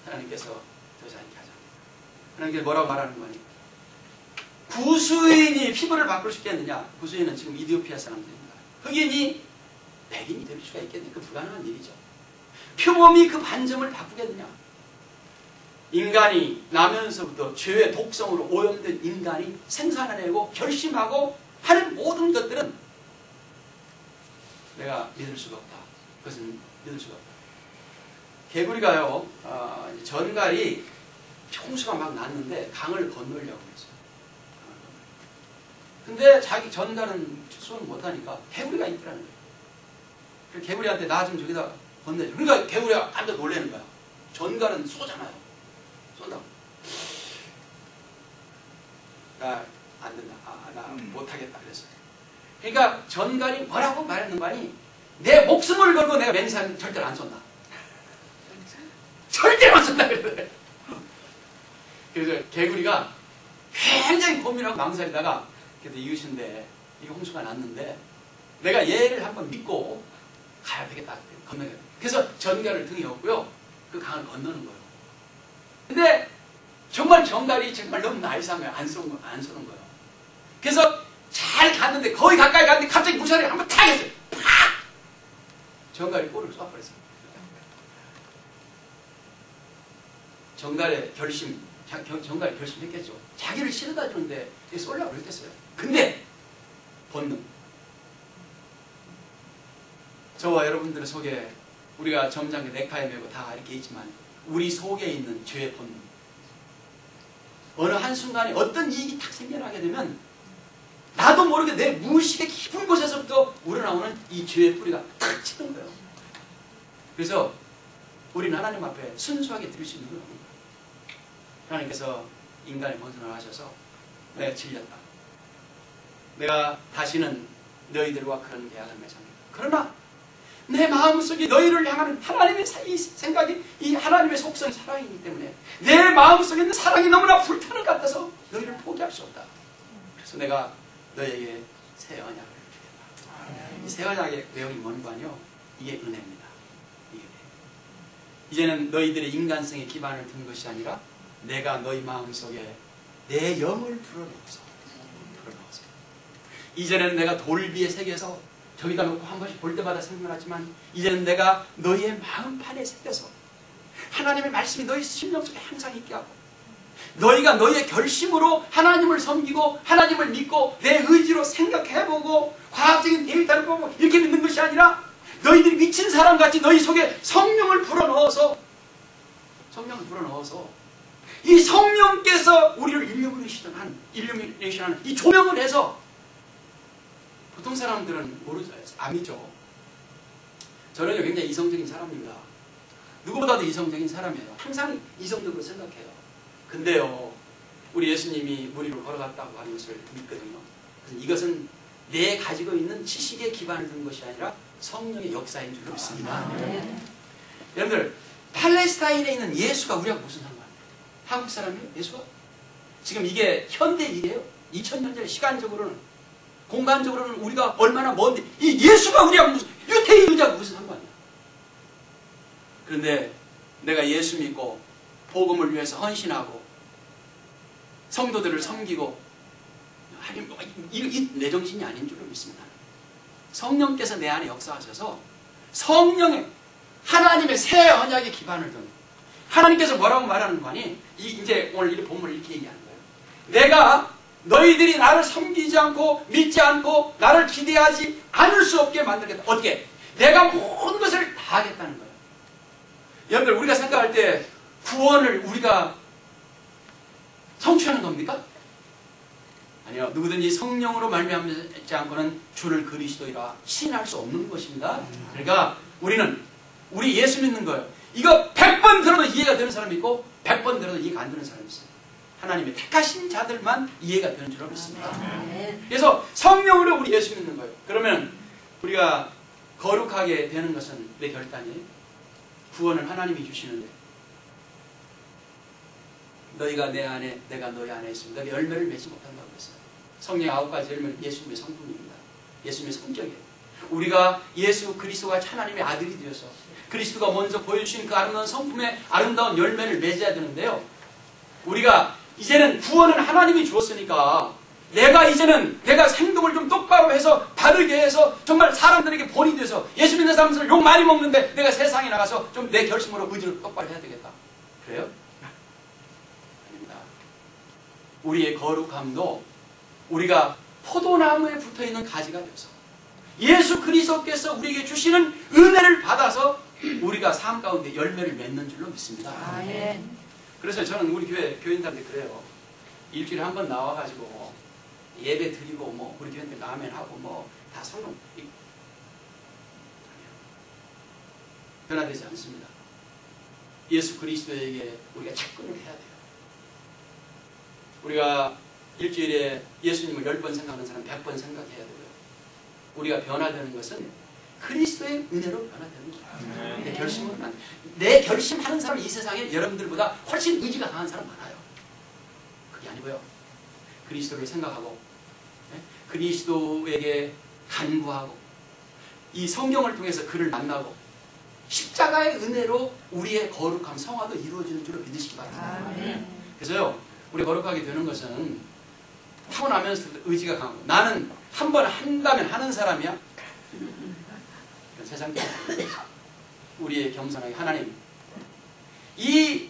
하나님께서 더 잘게 하자. 하나님께서 뭐라고 말하는 거 아니에요? 구수인이 피부를 바꿀 수 있겠느냐? 구수인은 지금 이디오피아 사람들입니다. 흑인이 백인이 될 수가 있겠느냐? 그 불가능한 일이죠. 표범이 그 반점을 바꾸겠느냐? 인간이 나면서부터 죄의 독성으로 오염된 인간이 생산해내고 결심하고 하는 모든 것들은 내가 믿을 수가 없다. 그것은 믿을 수가 없다. 개구리가요, 전갈이 홍수가 막 났는데 강을 건너려고 했어요. 근데 자기 전갈은 수영 못하니까 개구리가 있더라는 거예요. 그래서 개구리한테 나 좀 저기다 건너줘. 그러니까 개구리가 깜짝 놀라는 거야. 전갈은 쏘잖아요. 쏜다고. 나 안 된다. 나 못하겠다. 그랬어요. 그러니까 전갈이 뭐라고 말했는 거 아니? 내 목숨을 걸고 내가 맹세하면 절대로 안 쏜다. 절대로 안 쏜다. 그래서 개구리가 굉장히 고민하고 망설이다가 그래도 이웃인데 이게 홍수가 났는데 내가 얘를 한번 믿고 가야 되겠다. 건너야 돼. 그래서 전갈을 등에 업고요. 그 강을 건너는 거예요. 근데 정말 전갈이 정말 너무 나이스한 거예요. 안 쏘는 거예요. 그래서 잘 갔는데 거의 가까이 갔는데 갑자기 무사를 한번 탁 했어요. 팍! 전갈이 꼬리를 쏘아버렸어요. 전갈이 결심했겠죠. 자기를 실어다 주는데 쏠려고 그랬겠어요. 근데 본능. 저와 여러분들 속에 우리가 점잖게 넥타이 메고 다 이렇게 있지만 우리 속에 있는 죄의 본능. 어느 한순간에 어떤 이익이 탁 생겨나게 되면 나도 모르게 내 무의식의 깊은 곳에서부터 우러나오는 이 죄의 뿌리가 탁 치는 거예요. 그래서 우리는 하나님 앞에 순수하게 드릴 수 있는 거예요. 하나님께서 인간의 본성을 하셔서 내가 질렸다. 내가 다시는 너희들과 그런 계약을 맺었다. 그러나 내 마음속에 너희를 향하는 하나님의 이 생각이, 이 하나님의 속성이 사랑이기 때문에 내 마음속에 있는 사랑이 너무나 불타는 것 같아서 너희를 포기할 수 없다. 그래서 내가 너희에게 새 언약을 주겠다. 이 새 언약의 내용이 뭔가 아니요? 이게 은혜입니다. 이게 이제는 너희들의 인간성에 기반을 둔 것이 아니라 내가 너희 마음속에 내 영을 불어넣어서 이제는 내가 돌비의 세계에서 저기다 놓고 한 번씩 볼 때마다 생각나지만 이제는 내가 너희의 마음판에 새겨서 하나님의 말씀이 너희 심령 속에 항상 있게 하고 너희가 너희의 결심으로 하나님을 섬기고 하나님을 믿고 내 의지로 생각해보고 과학적인 데이터를 보고 이렇게 믿는 것이 아니라 너희들이 미친 사람같이 너희 속에 성령을 불어넣어서 이 성령께서 우리를 일루미네이션하는 이 조명을 해서 보통 사람들은 모르죠. 암이죠. 저는요 굉장히 이성적인 사람입니다. 누구보다도 이성적인 사람이에요. 항상 이성적으로 생각해요. 근데요 우리 예수님이 물 위로 걸어갔다고 하는 것을 믿거든요. 그래서 이것은 내 가지고 있는 지식에 기반을 둔 것이 아니라 성령의 역사인 줄로 믿습니다. 여러분들 팔레스타인에 있는 예수가 우리하고 무슨 상관이에요? 한국 사람이에요? 예수가? 지금 이게 현대 일이에요. 2000년 전 시간적으로는 공간적으로는 우리가 얼마나 먼데 이 예수가 우리하고 무슨 유태인이하고 무슨 상관이야? 그런데 내가 예수 믿고 복음을 위해서 헌신하고 성도들을 섬기고 이 내 정신이 아닌 줄로 믿습니다. 성령께서 내 안에 역사하셔서 성령의 하나님의 새 언약에 기반을 둔 하나님께서 뭐라고 말하는 거 아니? 이제 오늘 이 본문을 이렇게 얘기하는 거예요. 내가 너희들이 나를 섬기지 않고 믿지 않고 나를 기대하지 않을 수 없게 만들겠다. 어떻게? 내가 모든 것을 다 하겠다는 거예요. 여러분들 우리가 생각할 때 구원을 우리가 성취하는 겁니까? 아니요. 누구든지 성령으로 말미암지 않고는 주를 그리스도이라 신할 수 없는 것입니다. 그러니까 우리 예수 믿는 거예요. 이거 100번 들어도 이해가 되는 사람이 있고 100번 들어도 이해가 안 되는 사람이 있어요. 하나님의 택하신 자들만 이해가 되는 줄 믿습니다. 그래서 성령으로 우리 예수 믿는 거예요. 그러면 우리가 거룩하게 되는 것은 내 결단이에요. 구원을 하나님이 주시는데 너희가 내 안에 내가 너희 안에 있으면 너희 열매를 맺지 못한다고 했어요. 성령의 9가지 열매는 예수님의 성품입니다. 예수님의 성격이에요. 우리가 예수 그리스도가 하나님의 아들이 되어서 그리스도가 먼저 보여주신 그 아름다운 성품의 아름다운 열매를 맺어야 되는데요. 우리가 이제는 구원은 하나님이 주었으니까 내가 행동을 좀 똑바로 해서 바르게 해서 정말 사람들에게 본이 돼서 예수 믿는 사람들 욕 많이 먹는데 내가 세상에 나가서 좀 내 결심으로 의지를 똑바로 해야 되겠다. 그래요? 아닙니다. 우리의 거룩함도 우리가 포도나무에 붙어있는 가지가 되어서 예수 그리스도께서 우리에게 주시는 은혜를 받아서 우리가 삶 가운데 열매를 맺는 줄로 믿습니다. 그래서 저는 우리 교인들한테 그래요. 일주일에 한 번 나와가지고 예배 드리고 우리 교인들 라멘 하고 다 소용 변화되지 않습니다. 예수 그리스도에게 우리가 착근을 해야 돼요. 우리가 일주일에 예수님을 10번 생각하는 사람 100번 생각해야 되고요. 우리가 변화되는 것은 그리스도의 은혜로 변화되는 거예요. 내 결심으로는 안 돼. 내 결심하는 사람은 이 세상에 여러분들보다 훨씬 의지가 강한 사람 많아요. 그게 아니고요. 그리스도를 생각하고 그리스도에게 간구하고 이 성경을 통해서 그를 만나고 십자가의 은혜로 우리의 거룩함 성화도 이루어지는 줄로 믿으시기 바랍니다. 그래서요. 우리 거룩하게 되는 것은 타고나면서도 의지가 강하고 나는 한 번 한다면 하는 사람이야. 세상 우리의 겸손하게 하나님 이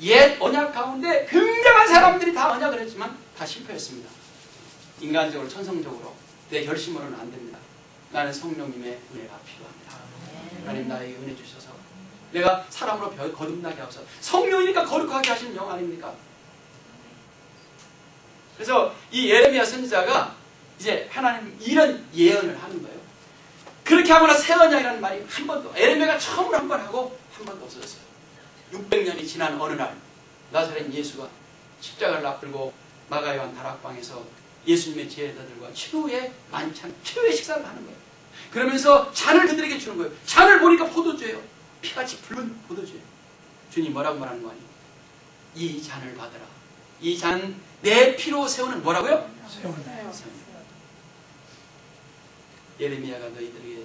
옛 언약 가운데 굉장한 사람들이 다 언약을 했지만 다 실패했습니다. 인간적으로 천성적으로 내 결심으로는 안 됩니다. 나는 성령님의 은혜가 필요합니다. 하나님 나에게 은혜 주셔서 내가 사람으로 거듭나게 하셔서 성령이니까 거룩하게 하시는 영 아닙니까? 그래서 이 예레미야 선지자가 이제 하나님 이런 예언을 하는 거예요. 그렇게 하거나 새 언약이라는 말이 한 번도 예레미야가 처음으로 한 번 하고 한 번도 없었어요. 600년이 지난 어느 날 나사렛 예수가 십자가를 앞들고 마가요한 다락방에서 예수님의 제자들과 최후의 만찬, 최후의 식사를 하는 거예요. 그러면서 잔을 그들에게 주는 거예요. 잔을 보니까 포도주예요. 피같이 붉은 포도주예요. 주님 뭐라고 말하는 거 아니에요? 이 잔을 받으라. 이 잔 내 피로 세우는 뭐라고요? 세우는. 예레미야가 너희들에게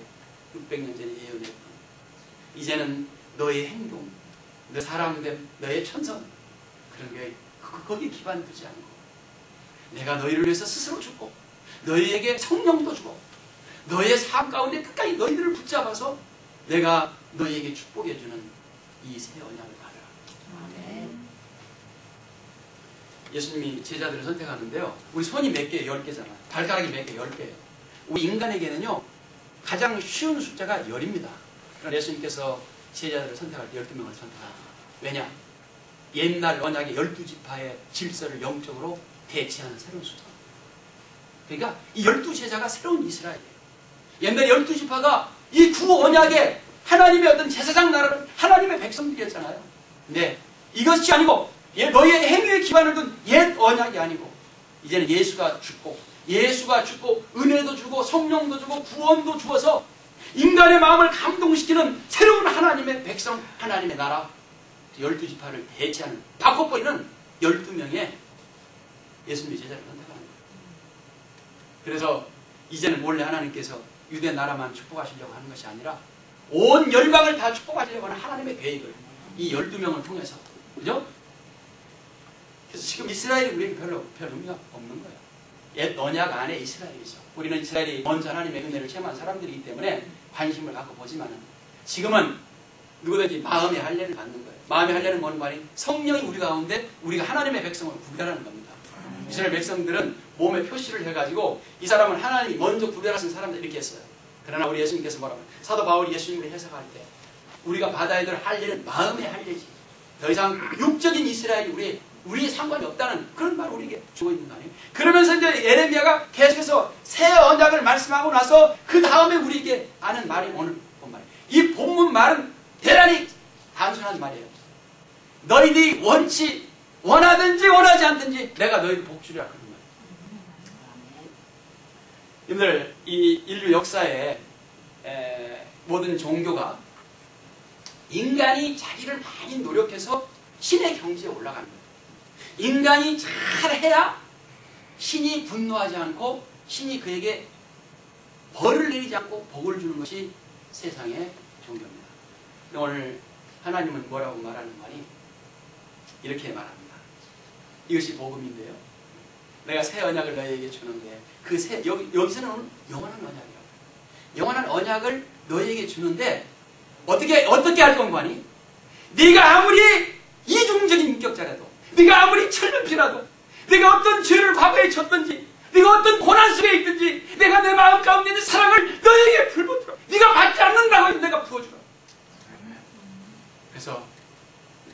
600년 전에 예언했던 이제는 너의 행동, 너 사람됨, 너의 천성 그런 게 거기에 기반 두지 않고 내가 너희를 위해서 스스로 죽고 너희에게 성령도 주고 너의 삶 가운데 끝까지 너희들을 붙잡아서 내가 너희에게 축복해 주는 이 새 언약을 받으라. 예수님이 제자들을 선택하는데요. 우리 손이 몇 개예요? 10개잖아. 발가락이 몇 개? 10개예요. 우리 인간에게는요. 가장 쉬운 숫자가 10입니다. 예수님께서 제자들을 선택할 때 12명을 선택합니다. 왜냐? 옛날 언약의 12지파의 질서를 영적으로 대체하는 새로운 숫자. 그러니까 이 12제자가 새로운 이스라엘이에요. 옛날 12지파가 이 구언약에 하나님의 어떤 제사장 나라를 하나님의 백성들이었잖아요. 근데 이것이 아니고 너희의 행위에 기반을 둔 옛 언약이 아니고 이제는 예수가 죽고 은혜도 주고 성령도 주고 구원도 주어서 인간의 마음을 감동시키는 새로운 하나님의 백성, 하나님의 나라 12지파를 대체하는 바꿔버리는 12명의 예수님의 제자를 선택하는 거예요. 그래서 이제는 원래 하나님께서 유대 나라만 축복하시려고 하는 것이 아니라 온 열방을 다 축복하시려고 하는 하나님의 계획을 이 12명을 통해서, 그죠? 그래서 지금 이스라엘이 우리에게 별로 의미가 없는 거예요. 옛 언약 안에 이스라엘이죠. 우리는 이스라엘이 먼저 하나님의 은혜를 체험한 사람들이기 때문에 관심을 갖고 보지만은 지금은 누구든지 마음의 할례를 받는 거예요. 마음의 할례는 뭔 말이? 성령이 우리 가운데 우리가 하나님의 백성을 구별하는 겁니다. 이스라엘 백성들은 몸에 표시를 해가지고 이 사람은 하나님이 먼저 구별하신 사람들 이렇게 했어요. 그러나 우리 예수님께서 뭐라고 해요? 사도 바울이 예수님을 해석할 때 우리가 받아야 될 할례는 마음의 할례지. 더 이상 육적인 이스라엘이 우리의 상관이 없다는 그런 말을 우리에게 주고 있는 거 아니에요? 그러면서 이제 예레미야가 계속해서 새 언약을 말씀하고 나서 그 다음에 우리에게 아는 말이 오늘 본말이에요. 이 본문 말은 대단히 단순한 말이에요. 너희들이 원하든지 원하지 않든지 내가 너희를 복주리라 그런 말이에요. 여러분들 이 인류 역사에 모든 종교가 인간이 자기를 많이 노력해서 신의 경지에 올라가는 거예요. 인간이 잘해야 신이 분노하지 않고 신이 그에게 벌을 내리지 않고 복을 주는 것이 세상의 종교입니다. 오늘 하나님은 뭐라고 말하는 말이 이렇게 말합니다. 이것이 복음인데요. 내가 새 언약을 너희에게 주는데 여기서는 오늘 영원한 언약이라고. 영원한 언약을 너희에게 주는데 어떻게 할 건가니? 네가 아무리 이중적인 인격자라도, 네가 아무리 철면피라도, 네가 어떤 죄를 과거에 졌든지, 네가 어떤 고난 속에 있든지, 내가 내 마음 가운데 있는 사랑을 너에게 불붙들어. 네가 받지 않는다고 해도 내가 부어주라. 그래서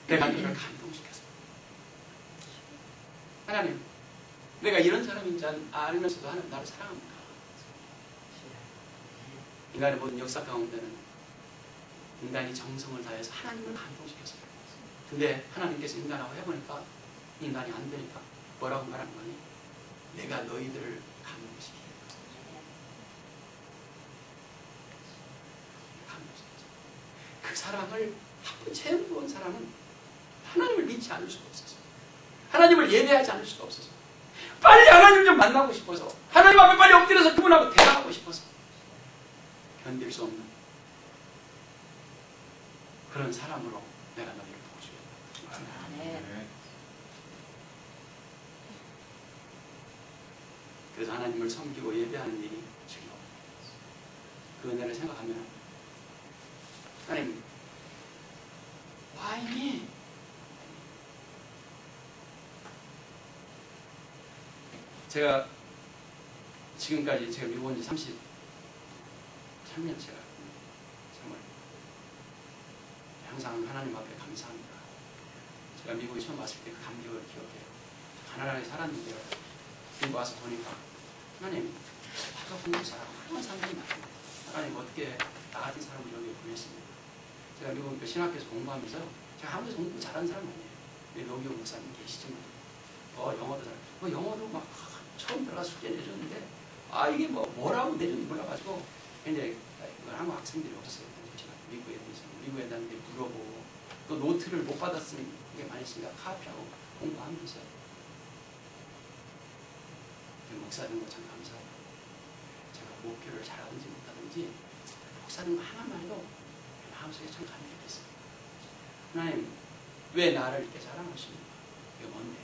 내가 너를 감동시켰어. 하나님, 내가 이런 사람인지 알면서도 하나님 나를 사랑합니다. 인간의 모든 역사 가운데는 인간이 정성을 다해서 하나님을 감동시켰어요. 근데 하나님께서 인간하고 해보니까 인간이 안 되니까 뭐라고 말하는 거니? 내가 너희들을 감동시키겠다. 그 사랑을 한 번 체험해본 사람은 하나님을 믿지 않을 수가 없어서, 하나님을 예배하지 않을 수가 없어서, 빨리 하나님 좀 만나고 싶어서, 하나님 앞에 빨리 엎드려서 그분하고 대화하고 싶어서 견딜 수 없는 그런 사람으로 내가 너희를 보여주겠다. 그래서 하나님을 섬기고 예배하는 일이 즐거워. 그 은혜를 생각하면 하나님, 와인이 제가 지금까지 제가 미국 온 지 33년째가 정말 항상 하나님 앞에 감사합니다. 제가 미국에 처음 왔을 때 그 감격을 기억해요. 가나다에 살았는데요. 미국 와서 보니까 하나님, 아까 한국 사람 훌륭한 사람들이 많아요. 하나님 어떻게 나 같은 사람을 여기에 보냈습니까? 제가 미국 신학교에서 공부하면서 제가 한국에서 공부 잘하는 사람 아니에요. 우리 노기호 목사님 계시지만 영어도 잘해요. 영어도 막 처음 들어가서 숙제 내줬는데 이게 뭐라고 내줬는지 몰라가지고 근데 한국 학생들이 없어요. 미국 애들한테 물어보고 또 노트를 못 받았으면 게 많이 있으니까 카피하고 공부하면서 목사님 참 감사해요. 제가 목표를 잘하든지 못하든지 목사님 하나만 해도 마음속에 참 감격했어요. 하나님, 왜 나를 이렇게 사랑하십니까? 이게 뭔데?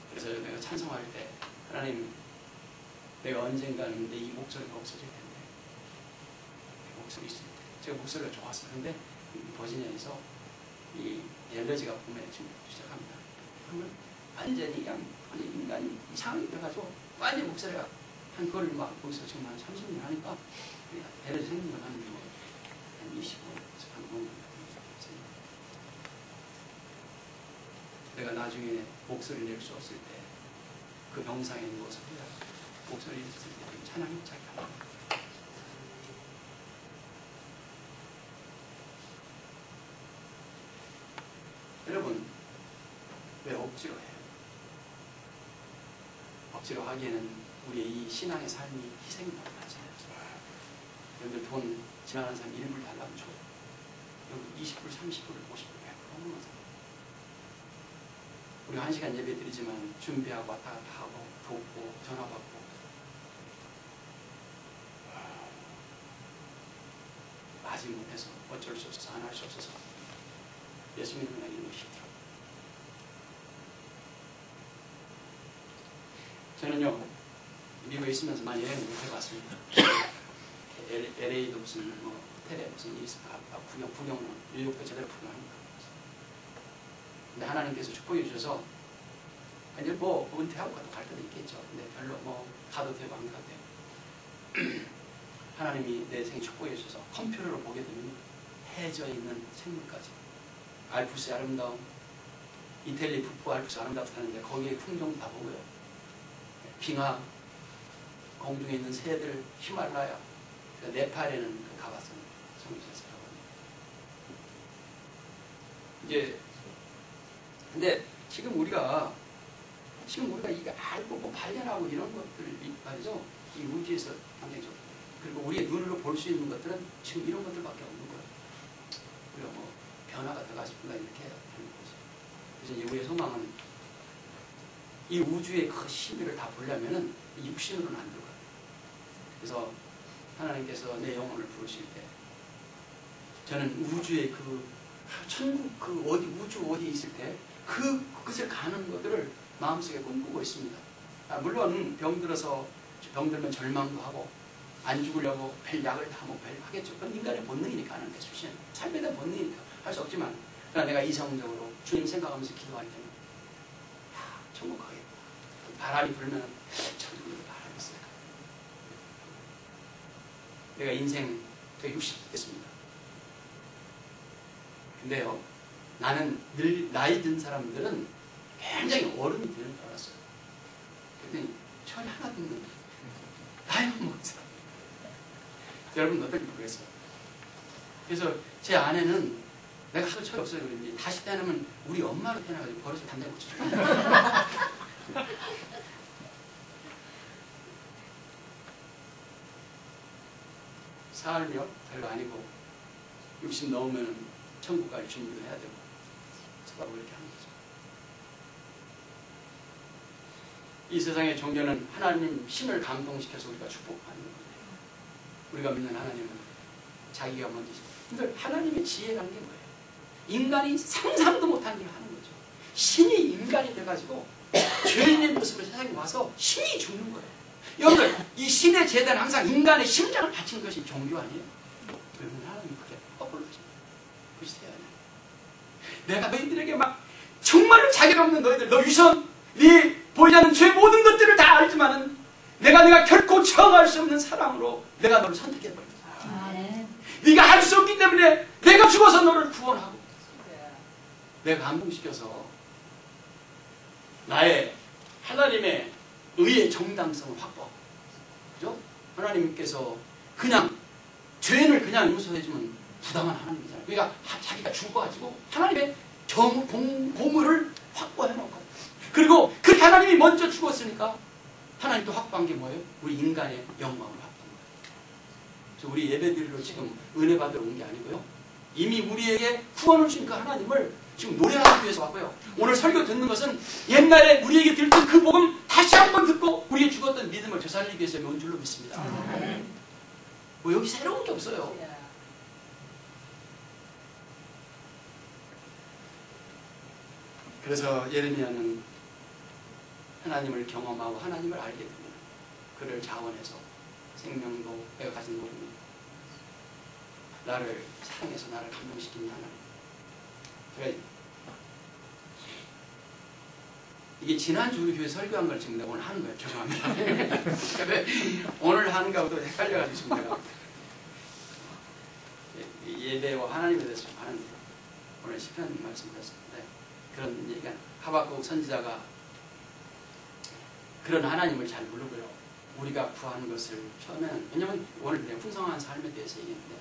그래서 내가 찬송할 때 하나님, 내가 언젠가는 내 이 목소리가 없어질 텐데 내 목소리 있을 때 제가 목소리가 좋았어요. 근데 버지니아에서 이 엘러지가 봄에 지금 시작합니다. 그러면 완전히 그냥 인간이 이상하게 돼가지고 완전히 목소리가 한 그걸 막 거기서 지금 한 30년 하니까 엘러지 생긴 건 한 25, 한 5년. 내가 나중에 목소리를 낼 수 없을 때 그 병상에 누워서 목소리를 냈을 때 찬양이 시작합니다. 여러분, 왜 억지로 해요? 억지로 하기에는 우리의 이 신앙의 삶이 희생이 너무 많잖아요. 여러분들 돈 지나가는 사람 1불 달라고 줘. 여기 20불, 30불, 50불, 100불 하는 거잖아요. 우리 1시간 예배 드리지만 준비하고 왔다 갔다 하고 돕고 전화 받고 마지못해서 어쩔 수 없어서 안 할 수 없어서 예수 믿는 날 이런 거 힘들어요. 저는요 미국에 있으면서 많이 여행을 해봤습니다. LA도 무슨 호텔에 무슨 일이 있어 구경은 뉴욕도 제대로 구경합니다. 근데 하나님께서 축복해 주셔서 이제 뭐 은퇴하고 갈 때도 있겠죠. 근데 별로 뭐 가도 되고 안 가도 되고 하나님이 내 생에 축복해 주셔서 컴퓨터로 보게 되면 해져 있는 생물까지 알프스의 아름다움, 이탈리 북부 알프스 아름답다는데 거기에 풍경 다 보고요. 빙하, 공중에 있는 새들, 히말라야, 네팔에는 가봤습니다. 성지에서 이제 근데 지금 우리가 이거 알고 뭐 발견하고 이런 것들 말이죠. 이 우주에서 굉장히 좋고 그리고 우리의 눈으로 볼 수 있는 것들은 지금 이런 것들밖에 없는 거예요. 우리가 뭐 변화가 들어가시구나 이렇게 해야 되는 거죠. 그래서 이제 우리의 소망은 이 우주의 그 신비를 다 보려면은 육신으로는 안 들어가요. 그래서 하나님께서 내 영혼을 부르실 때 저는 우주의 그 천국 그 어디 우주 어디 있을 때 그것을 가는 것들을 마음속에 꿈꾸고 있습니다. 물론 병들면 절망도 하고 안 죽으려고 별 약을 다 먹고 하겠죠. 그건 인간의 본능이니까 하는 게 수신 삶에 대한 본능이니까 할 수 없지만 그러나 내가 이성적으로 주님 생각하면서 기도할 때는 야 천국 가겠다. 바람이 불면 천국으로 바라겠어요. 내가 인생 저 60 됐습니다. 근데요 나는 늘 나이 든 사람들은 굉장히 어른이 되는 줄 알았어요. 그랬더니 철이 하나도 없는 나이가 먹은 사람. 여러분 어떨지 모르겠어요. 그래서 제 아내는 내가 하도 철이 없어요. 그런지 다시 태어나면 우리 엄마로 태어나가지고 버릇을 담배 묻혀줘요. 살며 별거 아니고 60 넘으면 천국 갈 준비도 해야 되고 서로 이렇게 하는 거죠. 이 세상의 종교는 하나님 신을 감동시켜서 우리가 축복하는 거예요. 우리가 믿는 하나님은 자기가 먼저죠. 근데 하나님의 지혜라는 게 뭐예요? 인간이 상상도 못한 일을 하는 거죠. 신이 인간이 돼가지고 죄인의 모습으로 세상에 와서 신이 죽는 거예요. 여러분들 이 신의 제단은 항상 인간의 심장을 바친 것이 종교 아니에요? 그러면 하나님이 그게 거꾸로 하십니다. 그것이 돼야 돼요. 내가 너희들에게 막 정말로 자격 없는 너희들 너 위선 네 보이지 않는 죄 모든 것들을 다 알지만은 내가 결코 처음할 수 없는 사랑으로 내가 너를 선택해버렸다. 네가 할 수 없기 때문에 내가 죽어서 너를 구원하고 내가 감동시켜서 나의 하나님의 의의 정당성을 확보하고 그죠? 하나님께서 그냥 죄인을 그냥 용서해주면 부당한 하나님이잖아요. 그러니까 자기가 죽어가지고 하나님의 공의를 확보해놓고 그리고 그 하나님이 먼저 죽었으니까 하나님 또 확보한 게 뭐예요? 우리 인간의 영광을 확보한 거예요. 그래서 우리 예배드리러 지금 은혜 받으러 온 게 아니고요. 이미 우리에게 구원을 주신 그 하나님을 지금 노래하기 위해서 왔고요. 오늘 설교 듣는 것은 옛날에 우리에게 들던 그 복음 다시 한번 듣고 우리의 죽었던 믿음을 되살리기 위해서 온 줄로 믿습니다. 뭐 여기 새로운 게 없어요. 그래서 예레미야는 하나님을 경험하고 하나님을 알게 됩니다. 그를 자원해서 생명도 내가 가진 모든 나를 사랑해서 나를 감동시키는 하나님. 제가 이게 지난주 우리 교회 설교한 걸 지금 내가 오늘 하는 거예요. 죄송합니다. 오늘 하는 거하고도 헷갈려가지고 지금 내가 예배와 하나님에 대해서 하는 오늘 시편 말씀드렸는데 그런 얘기가 하박국 선지자가 그런 하나님을 잘 모르고요. 우리가 구하는 것을 처음에는, 왜냐면 오늘 내가 풍성한 삶에 대해서 얘기했는데,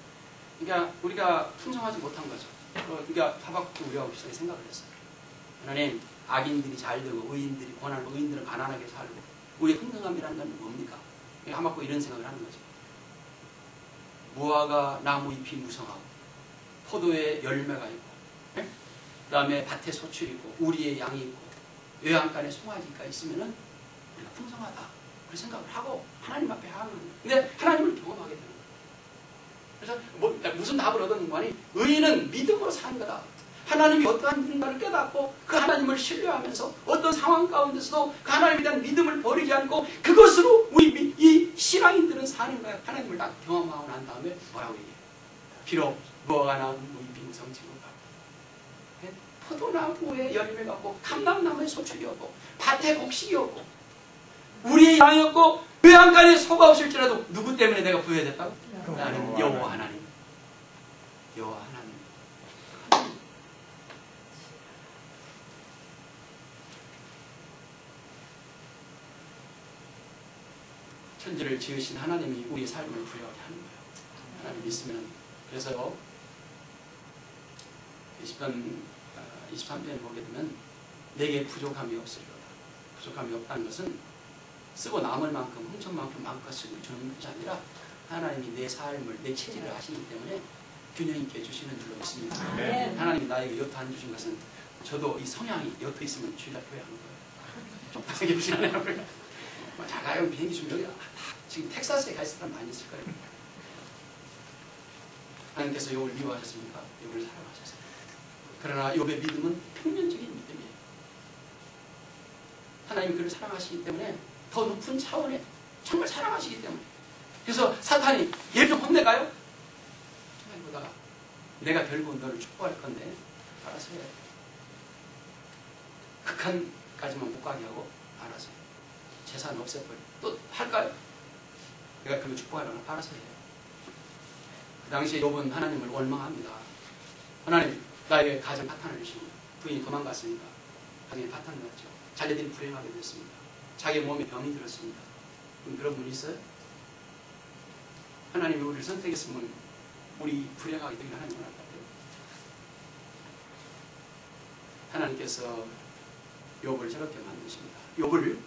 그러니까 우리가 풍성하지 못한 거죠. 그러니까 하박국도 우리가 비슷하게 생각을 했어요. 하나님, 악인들이 잘 되고 의인들이 고난하고 의인들은 가난하게 살고, 우리의 풍성함이라는 건 뭡니까? 하박국 이런 생각을 하는 거죠. 무화과 나무 잎이 무성하고 포도에 열매가 있고, 그 다음에 밭에 소출이 있고 우리의 양이 있고 외양간에 송아지가 있으면은 우리가 풍성하다, 그런 생각을 하고 하나님 앞에 하는 거예요. 근데 하나님을 경험하게 되는 거예요. 그래서 무슨 답을 얻는 거니? 의인은 믿음으로 사는 거다. 하나님이 어떠한 분인가를 깨닫고 그 하나님을 신뢰하면서 어떤 상황 가운데서도 그 하나님에 대한 믿음을 버리지 않고 그것으로 우리 이 신앙인들은 사는 거예요. 하나님을 딱 경험하고 난 다음에 뭐라고 얘기해요? 비록 무화과 나무 잎이 무성치 못하고 포도나무에 열매가 없고 감람나무에 소출이 없고 밭에 곡식이 없고 우리의 양이 없고 외양간에 소가 없을지라도 누구 때문에 내가 부여됐다고? 나는 여호와 하나님. 여호와 하나님. 천지를 지으신 하나님이 우리의 삶을 부여하게 하는 거예요. 하나님 믿으면. 그래서 23편에 보게 되면 내게 부족함이 없으리로다. 부족함이 없다는 것은 쓰고 남을 만큼 훔친 만큼 마음껏 쓰고 주는 것이 아니라 하나님이 내 삶을, 내 체질을 아시기 때문에 균형 있게 주시는 줄로 믿습니다. 네. 하나님이 나에게 여토 안 주신 것은 저도 이 성향이 여토 있으면 주의가 표현하는 거예요. 좀 다르게 주시나요? 잘 가요. 비행기 좀 여기 지금 텍사스에 가 있을 사람 많이 있을 거예요. 하나님께서 욥을 미워하셨습니까? 욥을 사랑하셨어요. 그러나 욥의 믿음은 평면적인 믿음이에요. 하나님이 그를 사랑하시기 때문에 더 높은 차원에 정말 사랑하시기 때문에. 그래서 사탄이 얘를 좀 혼내가요? 정말 보다가 내가 결국 너를 축복할 건데 알아서 해. 극한까지만 못 가게 하고 알아서 해. 재산 없애버려. 또 할까요? 내가 그걸 축복하려면 알아서 해요. 그 당시에 욥은 하나님을 원망합니다. 하나님, 나에게 가정 파탄을 주시고 부인이 도망갔으니까 가정에 파탄을 났죠. 자녀들이 불행하게 됐습니다. 자기 몸에 병이 들었습니다. 그럼 그런 분이 있어요? 하나님이 우리를 선택했으면 우리 불행하게 되긴 하나님 원할 것 같아요. 하나님께서 욥을 저렇게 만드십니다. 욥을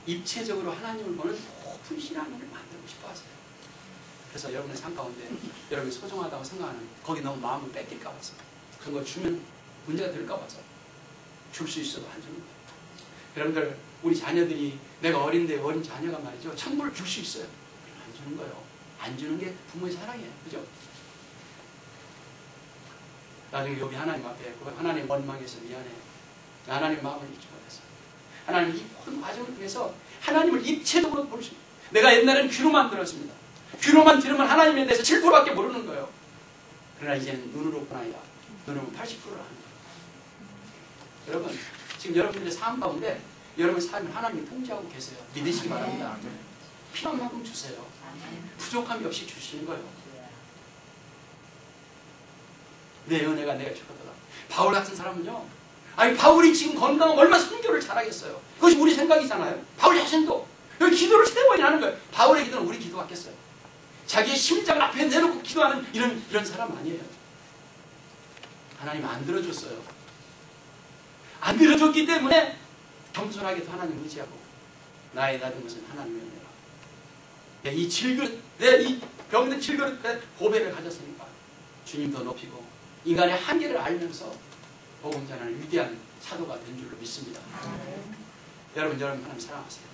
입체적으로 하나님을 보는 높은 신앙인을 만들고 싶어 하세요. 그래서 여러분의 삶 가운데 여러분이 소중하다고 생각하는 거기 너무 마음을 뺏길까 봐서 그런 거 주면 문제가 될까 봐서 줄 수 있어도 안 주는 거예요. 여러분들 우리 자녀들이 내가 어린데 어린 자녀가 말이죠. 천국을 줄 수 있어요. 안 주는 거예요. 안 주는 게 부모의 사랑이에요. 그죠? 나중에 여기 하나님 앞에 하나님 원망해서 미안해. 하나님 마음을 잊지 못했어. 하나님 이 모든 과정을 통해서 하나님을 입체적으로 볼 수 있어요. 내가 옛날에는 귀로만 들었습니다. 귀로만 들으면 하나님에 대해서 7%밖에 모르는 거예요. 그러나 이제는 눈으로 보나야 눈으로 80%를 하는 거예요. 여러분 지금 여러분들의 삶 가운데 여러분 삶을 하나님이 통제하고 계세요. 믿으시기 바랍니다. 필요한 만큼 주세요. 부족함이 없이 주시는 거예요. 내 은혜가 내가 주거든. 바울 같은 사람은요. 아니 바울이 지금 건강하면 얼마나 선교를 잘하겠어요. 그것이 우리 생각이잖아요. 바울 자신도 여기 기도를 세번이 하는 거예요. 바울의 기도는 우리 기도 같겠어요. 자기의 심장을 앞에 내놓고 기도하는 이런 사람 아니에요. 하나님 안 들어줬어요. 안 들어줬기 때문에 겸손하게도 하나님 의지하고 나의 낮은 것은 하나님의 은혜라. 이 질그릇, 내 이 병든 질그릇 고백을 가졌으니까 주님 더 높이고 인간의 한계를 알면서 복음 전하는 위대한 사도가 된 줄로 믿습니다. 여러분 하나님 사랑하세요.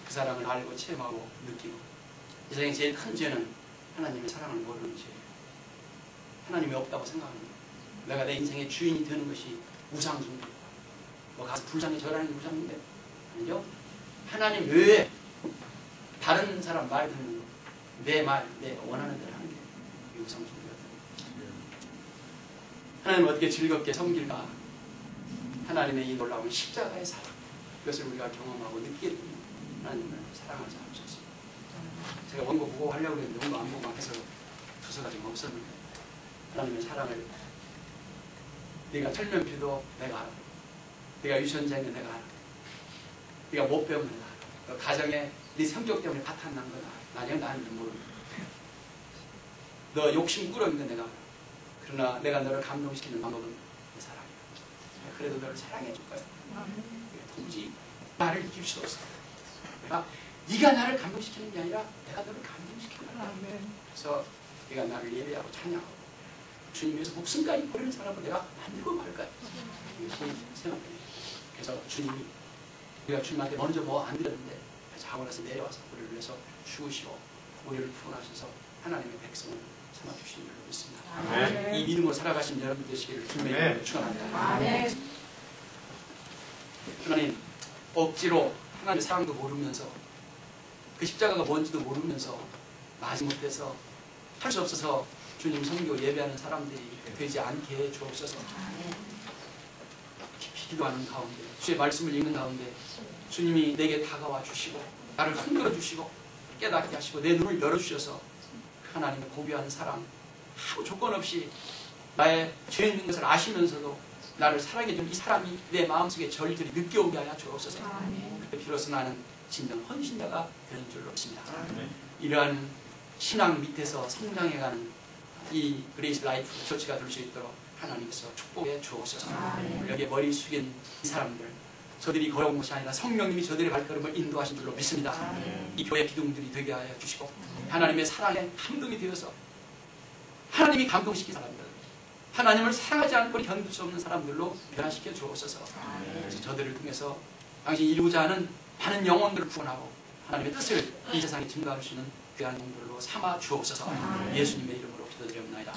그 사랑을 알고 체험하고 느끼고 이 세상에 제일 큰 죄는 하나님의 사랑을 모르는 죄예요. 하나님이 없다고 생각하는 거예요. 내가 내 인생의 주인이 되는 것이 우상숭배. 뭐 가서 불상에 절하는 게 우상숭배 아니죠? 하나님 외에 다른 사람 말 듣는 거, 내 말, 내 원하는 대로 하는 게 우상숭배거든요. 하나님 어떻게 즐겁게 섬길까? 하나님의 이 놀라운 십자가의 사랑, 그것을 우리가 경험하고 느끼게 됩니다. 하나님을 사랑하자 하옵소서. 제가 원고 보고 하려고 했는데 원고 안 보고 막 해서 투서가 좀 없었는데 하나님의 사랑을 네가 철면피도 내가 알아. 네가 유치원장인 내가 알아. 네가 못 배우면 내가 알아. 너 가정에 네 성격 때문에 파탄난 거다. 나중에 나는 모르는 너 욕심 꾸러기는 거 내가 알아. 그러나 내가 너를 감동시키는 방법은 내 사랑이야. 그래도 너를 사랑해 줄 거야. 도무지 나를 이길 수 없어. 네가 나를 감동시키는 게 아니라 내가 너를 감동시키는 거야. 그래서 네가 나를 예배하고 찬양하고 주님 위해서 목숨까지 버리는 사람을 내가 만들고 말 거야. 이것이 생각해요. 그래서 주님이 우리가 주님한테 먼저 뭐 안 드렸는데 하고나서 내려와서 우리를 위해서 죽으시고 우리를 풀어나셔서 하나님의 백성을 삼아주시는 줄로 믿습니다. 아멘. 이 믿음으로 살아가신 여러분 되시기를 주님의 이름으로 축원합니다. 하나님, 억지로 하나님의 사랑도 모르면서 그 십자가가 뭔지도 모르면서 마지못해서 할 수 없어서 주님 성교 예배하는 사람들이 되지 않게 해 주옵소서. 깊이 기도하는 가운데 주의 말씀을 읽는 가운데 주님이 내게 다가와 주시고 나를 흔들어 주시고 깨닫게 하시고 내 눈을 열어주셔서 하나님의 고귀한 사랑 아무 조건 없이 나의 죄 있는 것을 아시면서도 나를 사랑해준 이 사람이 내 마음속에 절절히 느껴오게 하여 주옵소서. 그때 비로소 나는 진정 헌신자가 되는 줄로 믿습니다. 이러한 신앙 밑에서 성장해가는 이 그레이스 라이프 처치가 될 수 있도록 하나님께서 축복해 주옵소서. 여기에 머리 숙인 이 사람들 저들이 걸어온 것이 아니라 성령님이 저들의 발걸음을 인도하신 줄로 믿습니다. 이 교회 기둥들이 되게 하여 주시고 하나님의 사랑에 감동이 되어서 하나님이 감동시킨 사람들 하나님을 사랑하지 않고 견딜 수 없는 사람들로 변화시켜 주옵소서. 그래서 저들을 통해서 당신이 이루고자 하는 많은 영혼들을 구원하고 하나님의 뜻을 이 세상에 증거할 수 있는 귀한 영들로 삼아 주옵소서. 예수님의 이름으로 기도드리옵나이다.